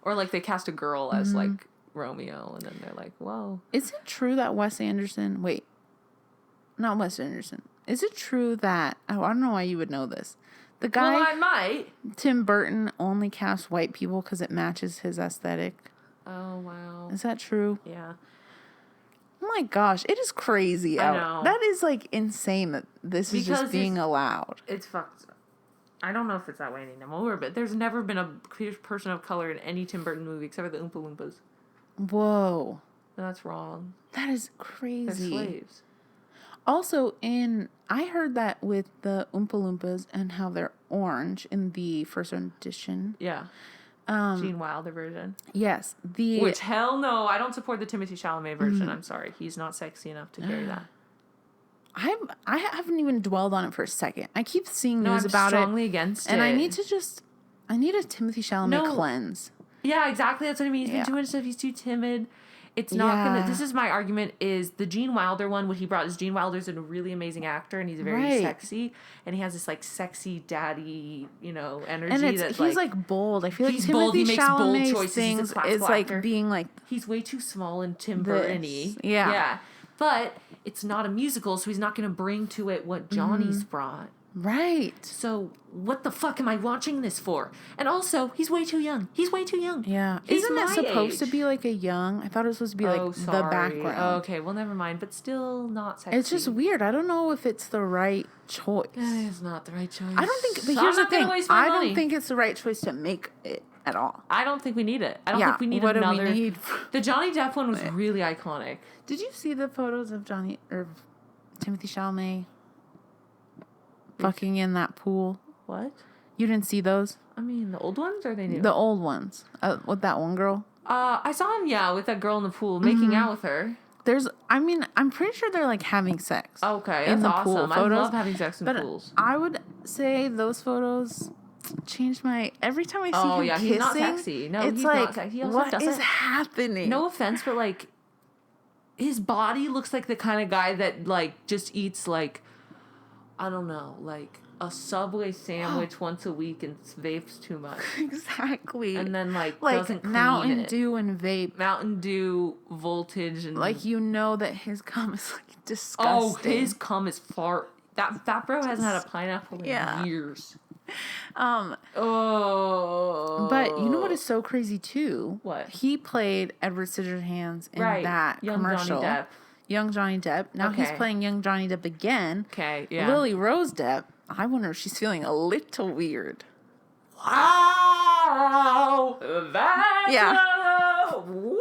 S1: or like they cast a girl as like Romeo, and then they're like, whoa.
S2: Is it true that Wes Anderson... Wait. Not Wes Anderson. Is it true that... Oh, I don't know why you would know this. The guy...
S1: Well, I might.
S2: Tim Burton only casts white people because it matches his aesthetic.
S1: Oh, wow.
S2: Is that true?
S1: Yeah.
S2: Oh my gosh. It is crazy.
S1: I know.
S2: That is like insane that this is just being allowed.
S1: It's fucked. I don't know if it's that way anymore, but there's never been a person of color in any Tim Burton movie except for the Oompa Loompas.
S2: Whoa.
S1: And that's wrong.
S2: That is crazy.
S1: They're slaves.
S2: Also, I heard that with the Oompa Loompas and how they're orange in the first edition.
S1: Yeah. Gene Wilder version.
S2: Yes.
S1: Which, hell no, I don't support the Timothée Chalamet version. I'm sorry. He's not sexy enough to carry that.
S2: I haven't even dwelled on it for a second. I keep seeing news about it.
S1: I'm strongly against it.
S2: And I need a Timothée Chalamet cleanse.
S1: Yeah, exactly. That's what I mean. He's been doing stuff. He's too timid. It's not gonna. This is my argument. Is the Gene Wilder one? What he brought is Gene Wilder's a really amazing actor, and he's very sexy, and he has this like sexy daddy, energy.
S2: And
S1: he's
S2: like bold. I feel like
S1: he's
S2: Timothée
S1: bold. He makes bold
S2: Chalamet's
S1: choices.
S2: Things is like being like
S1: he's way too small and Tim Burton-y.
S2: Yeah.
S1: But it's not a musical, so he's not gonna bring to it what Johnny's brought.
S2: Right.
S1: So what the fuck am I watching this for? And also, he's way too young.
S2: Yeah.
S1: He's
S2: Isn't it supposed to be like a young? I thought it was supposed to be like the background.
S1: Oh, okay, well, never mind. But still not sexy.
S2: It's just weird. I don't know if it's the right choice.
S1: It's not the right choice.
S2: I don't think. But here's the thing. I don't think it's the right choice to make it at all.
S1: I don't think we need it. I don't think we need
S2: what
S1: another.
S2: Do we need?
S1: The Johnny Depp one was really iconic.
S2: Did you see the photos of Timothée Chalamet fucking in that pool?
S1: What?
S2: You didn't see those?
S1: I mean, the old ones or they new?
S2: The old ones. With that one girl.
S1: I saw him, with that girl in the pool, making out with her.
S2: I'm pretty sure they're like having sex.
S1: Okay, that's awesome. I love having sex in pools.
S2: I would say those photos changed every time I see him kissing.
S1: He's not sexy. No,
S2: it's
S1: he's
S2: like,
S1: not sexy. He also
S2: what
S1: doesn't,
S2: is happening?
S1: No offense, but like, his body looks like the kind of guy that like just eats like, I don't know, like a Subway sandwich once a week and vapes too much.
S2: Exactly.
S1: And then like doesn't clean
S2: Mountain Dew and vape.
S1: Mountain Dew, voltage, and
S2: like that his cum is like disgusting.
S1: Oh, his cum is far. That bro hasn't had a pineapple in years.
S2: But you know what is so crazy too?
S1: What?
S2: He played Edward Scissorhands in that
S1: young
S2: commercial.
S1: Johnny Depp.
S2: Young Johnny Depp. Now he's playing young Johnny Depp again.
S1: Okay, yeah.
S2: Lily Rose Depp. I wonder if she's feeling a little weird.
S1: Wow!
S2: Woo!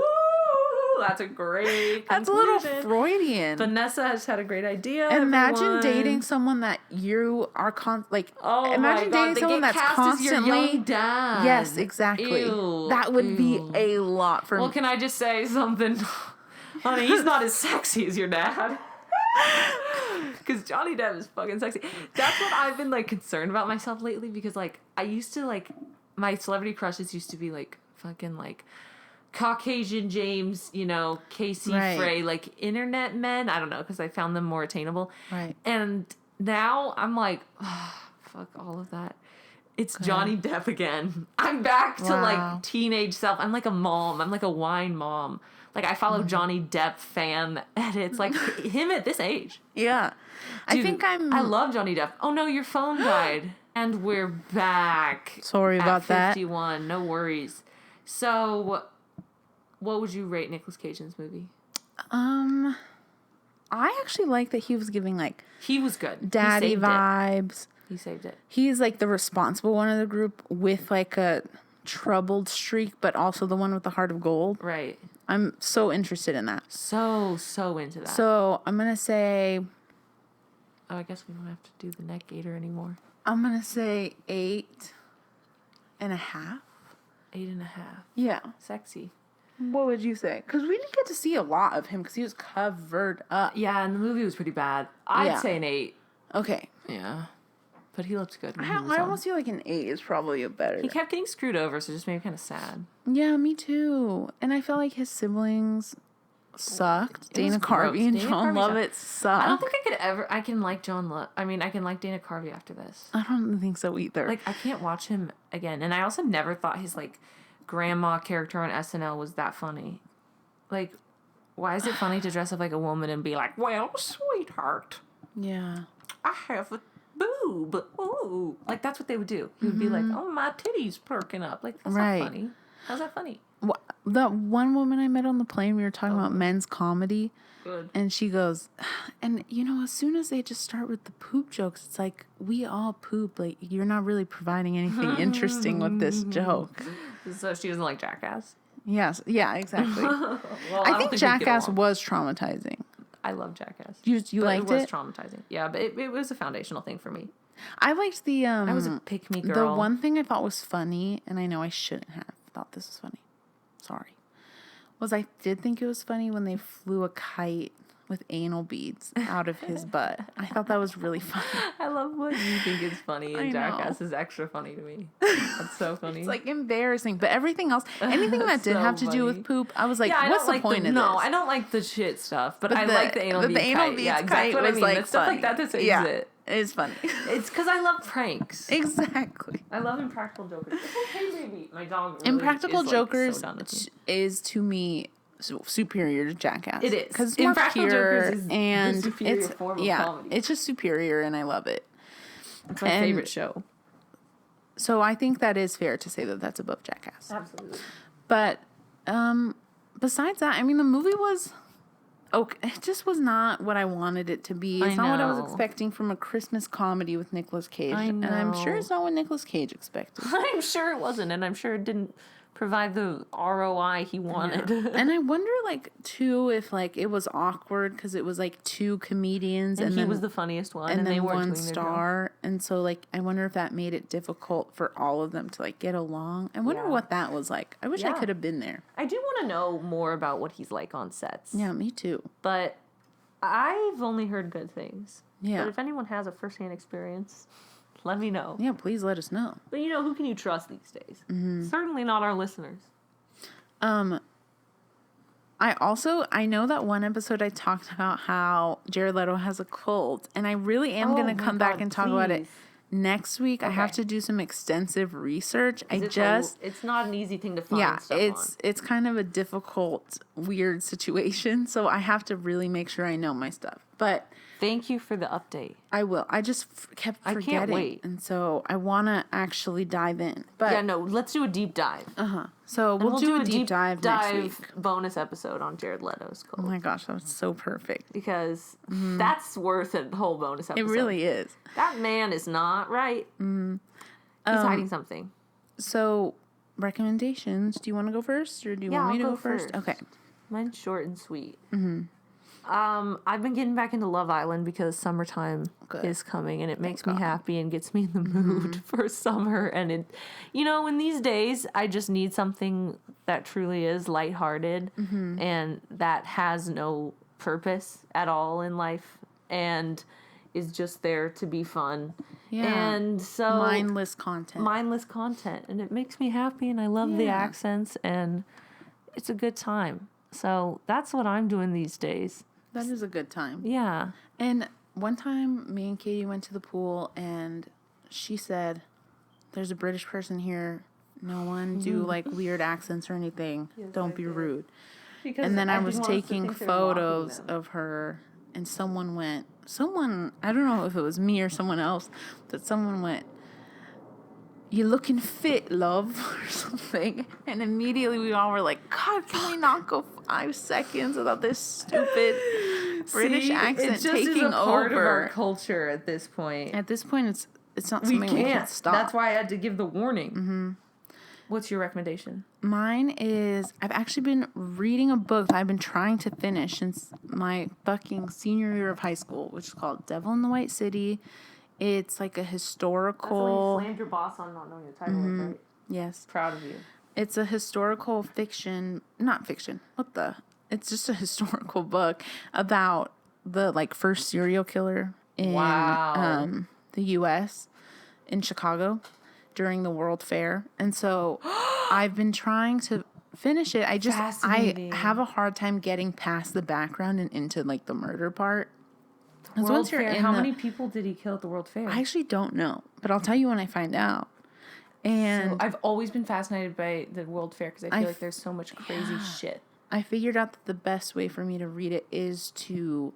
S1: That's a great conclusion.
S2: That's a little Freudian.
S1: Vanessa has had a great idea.
S2: Imagine dating someone that you are imagine dating someone that's constantly
S1: your young dad.
S2: Yes, exactly.
S1: Ew,
S2: that would be a lot for me.
S1: Well, can I just say something? Honey, he's not as sexy as your dad. Because Johnny Depp is fucking sexy. That's what I've been, like, concerned about myself lately. Because, like, I used to, like, my celebrity crushes used to be, like, fucking, like, Caucasian James, you know, Casey Frey, like, internet men. I don't know, because I found them more attainable.
S2: Right.
S1: And now I'm like, oh, fuck all of that. It's Johnny Depp again. I'm back to, like, teenage self. I'm like a mom. I'm like a wine mom. Like, I follow Johnny Depp fan edits, like, him at this age.
S2: Yeah.
S1: Dude, I love Johnny Depp. Oh, no, your phone died. And we're back.
S2: Sorry about that.
S1: 51. No worries. So, what would you rate Nicolas Cage in this movie?
S2: I actually like that he was giving, like...
S1: He was good.
S2: Daddy vibes.
S1: He saved it.
S2: He's, like, the responsible one of the group with, like, a troubled streak, but also the one with the heart of gold.
S1: Right.
S2: I'm so interested in that.
S1: So into that.
S2: So, I'm going to say...
S1: Oh, I guess we don't have to do the neck gator anymore.
S2: I'm going to say 8.5.
S1: 8.5.
S2: Yeah.
S1: Sexy.
S2: What would you say? Because we didn't get to see a lot of him because he was covered up.
S1: Yeah, and the movie was pretty bad. I'd say an 8.
S2: Okay.
S1: Yeah. But he looked good.
S2: I almost feel like an 8 is probably a better.
S1: He kept getting screwed over, so it just made me kind of sad.
S2: Yeah, me too. And I felt like his siblings sucked. Dana Carvey and John Lovett sucked.
S1: I don't think I can like I can like Dana Carvey after this.
S2: I don't think so either.
S1: Like, I can't watch him again. And I also never thought his, like, grandma character on SNL was that funny. Like, why is it funny to dress up like a woman and be like, well, sweetheart.
S2: Yeah.
S1: I have a boob. Ooh. Like, that's what they would do. He would be like, oh, my titty's perking up. Like, that's not funny. How's that funny?
S2: Well, the one woman I met on the plane, we were talking about men's comedy.
S1: Good.
S2: And she goes, and, you know, as soon as they just start with the poop jokes, it's like, we all poop. Like, you're not really providing anything interesting with this joke.
S1: So she doesn't like Jackass?
S2: Yes. Yeah, exactly.
S1: Well,
S2: I think Jackass was traumatizing.
S1: I love Jackass.
S2: You liked it?
S1: It was traumatizing. Yeah, but it was a foundational thing for me.
S2: I liked the...
S1: I was a pick-me girl.
S2: The one thing I thought was funny, and I know I shouldn't have thought this was funny. Sorry. Was I did think it was funny when they flew a kite with anal beads out of his butt. I thought that was really funny.
S1: I love what you think is funny, and Jackass is extra funny to me. That's so funny.
S2: It's like embarrassing, but everything else, anything that did have to do with poop, I was like, what's the point of this?
S1: No, I don't like the shit stuff, but I like the anal beads kite. Yeah, exactly what I mean.
S2: Like
S1: stuff like that saves it.
S2: It's funny.
S1: It's because I love pranks.
S2: Exactly.
S1: I love Impractical Jokers. It's okay, baby. My dog really
S2: Impractical Jokers
S1: is
S2: to me superior to Jackass.
S1: It is.
S2: Because it's more pure and
S1: the superior form of comedy.
S2: It's just superior and I love it.
S1: It's my favorite show.
S2: So I think that is fair to say that that's above Jackass.
S1: Absolutely.
S2: But besides that, I mean, the movie was... Okay, it just was not what I wanted it to be. It's not what I was expecting from a Christmas comedy with Nicolas Cage. And I'm sure it's not what Nicolas Cage expected.
S1: I'm sure it wasn't, and I'm sure it didn't provide the ROI he wanted.
S2: Yeah. And I wonder, like, too, if, like, it was awkward because it was, like, 2 comedians.
S1: And he was the funniest one.
S2: And then
S1: they weren't
S2: one star. And so, like, I wonder if that made it difficult for all of them to, like, get along. I wonder what that was like. I wish I could have been there.
S1: I do want to know more about what he's like on sets.
S2: Yeah, me too.
S1: But I've only heard good things.
S2: Yeah.
S1: But if anyone has a first-hand experience... let me know.
S2: Yeah, please let us know.
S1: But, you know, who can you trust these days? Mm-hmm. Certainly not our listeners.
S2: I know that one episode I talked about how Jared Leto has a cult, and I really am going to come back and talk about it next week. Okay. I have to do some extensive research.
S1: It's not an easy thing to find stuff on.
S2: It's kind of a difficult, weird situation, so I have to really make sure I know my stuff. But
S1: thank you for the update.
S2: I will. I just kept forgetting. I can't wait. And so I want to actually dive in. But
S1: yeah, no, let's do a deep dive.
S2: So we'll do a deep dive next week.
S1: Bonus episode on Jared Leto's Cold.
S2: Oh my gosh, that was so perfect.
S1: Because that's worth a whole bonus episode.
S2: It really is.
S1: That man is not right. He's hiding something.
S2: So, recommendations. Do you want to go first, or do you want me to go first? Okay.
S1: Mine's short and sweet. I've been getting back into Love Island because summertime is coming, and it makes me happy and gets me in the mood for summer. And it, in these days, I just need something that truly is lighthearted and that has no purpose at all in life and is just there to be fun. Yeah. And so
S2: mindless content.
S1: And it makes me happy, and I love the accents, and it's a good time. So that's what I'm doing these days.
S2: That is a good time.
S1: Yeah.
S2: And one time, me and Katie went to the pool, and she said, "There's a British person here. No one do like weird accents or anything. Yes, Don't be rude." Because and then I was taking photos of her, and someone, I don't know if it was me or someone else, but someone went, "You looking fit, love," or something. And immediately we all were like, God, can we not go 5 seconds without this stupid British accent taking over?
S1: Part of our culture at this point.
S2: At this point, it's not something we can stop.
S1: That's why I had to give the warning. What's your recommendation?
S2: Mine is, I've actually been reading a book that I've been trying to finish since my fucking senior year of high school, which is called Devil in the White City. It's like a historical...
S1: That's when you slammed your boss on not knowing the title, right?
S2: Yes.
S1: Proud of you.
S2: It's a historical fiction... Not fiction. It's just a historical book about the, first serial killer in the U.S. in Chicago during the World Fair. And so I've been trying to finish it. I have a hard time getting past the background and into, the murder part.
S1: World Fair. How many people did he kill at the World Fair?
S2: I actually don't know, but I'll tell you when I find out. And
S1: so I've always been fascinated by the World Fair because I feel like there's so much crazy shit.
S2: I figured out that the best way for me to read it is to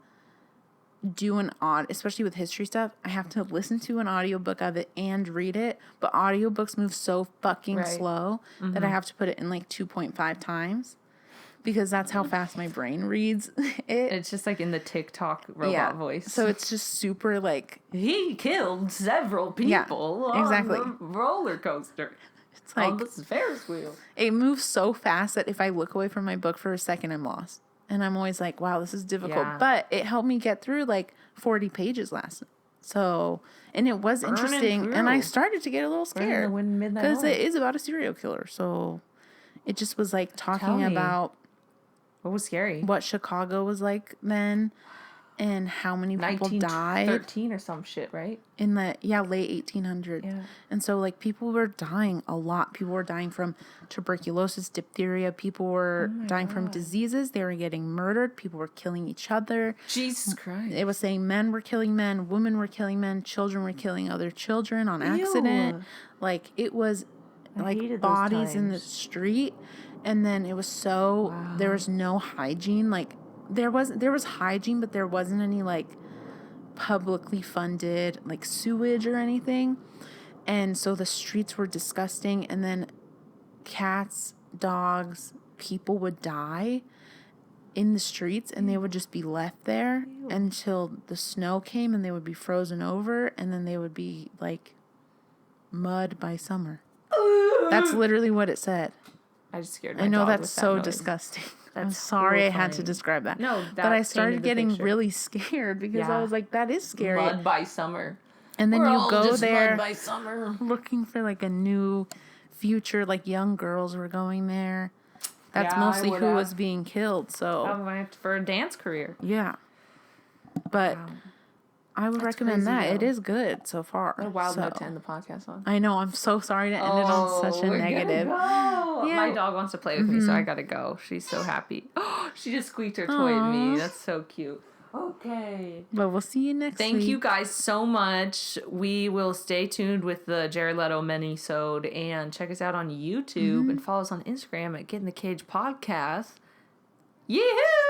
S2: do especially with history stuff, I have to listen to an audiobook of it and read it, but audiobooks move so fucking slow that I have to put it in 2.5 times. Because that's how fast my brain reads it.
S1: It's just in the TikTok robot voice.
S2: So it's just super
S1: he killed several people on the roller coaster. It's on the Ferris wheel.
S2: It moves so fast that if I look away from my book for a second, I'm lost. And I'm always like, wow, this is difficult. Yeah. But it helped me get through 40 pages last night. So, and it was interesting. And I started to get a little scared. Because it is about a serial killer. So it just was talking about...
S1: What was scary?
S2: What Chicago was like then, and how many people died.
S1: 1913 or some shit, right?
S2: In the late 1800s. Yeah. And so people were dying a lot. People were dying from tuberculosis, diphtheria. People were dying from diseases. They were getting murdered. People were killing each other.
S1: Jesus Christ!
S2: It was saying men were killing men, women were killing men, children were killing other children on accident. It was bodies in the street. And then it was there was no hygiene. There was hygiene, but there wasn't any publicly funded sewage or anything. And so the streets were disgusting. And then cats, dogs, people would die in the streets, and they would just be left there until the snow came, and they would be frozen over, and then they would be mud by summer. That's literally what it said.
S1: I just scared my
S2: I know
S1: dog
S2: that's
S1: with
S2: so
S1: that
S2: disgusting. I'm sorry I had to describe that.
S1: No,
S2: but I started getting really scared because I was like, that is scary.
S1: Mud by summer.
S2: And then
S1: We're
S2: you
S1: all
S2: go
S1: just
S2: there
S1: mud by summer.
S2: Looking for a new future, young girls were going there. That's mostly who was being killed. So
S1: I went for a dance career.
S2: Yeah. But I would recommend that. Though. It is good so far.
S1: What a wild note to end the podcast on.
S2: I know. I'm so sorry to end it on such a negative.
S1: Go. Yeah. My dog wants to play with me, so I gotta go. She's so happy. She just squeaked her toy at me. That's so cute. Okay.
S2: But we'll see you next week.
S1: Thank you guys so much. We will stay tuned with the Jared Leto mini-sode and check us out on YouTube and follow us on Instagram at Get in the Cage Podcast. Yee-hoo!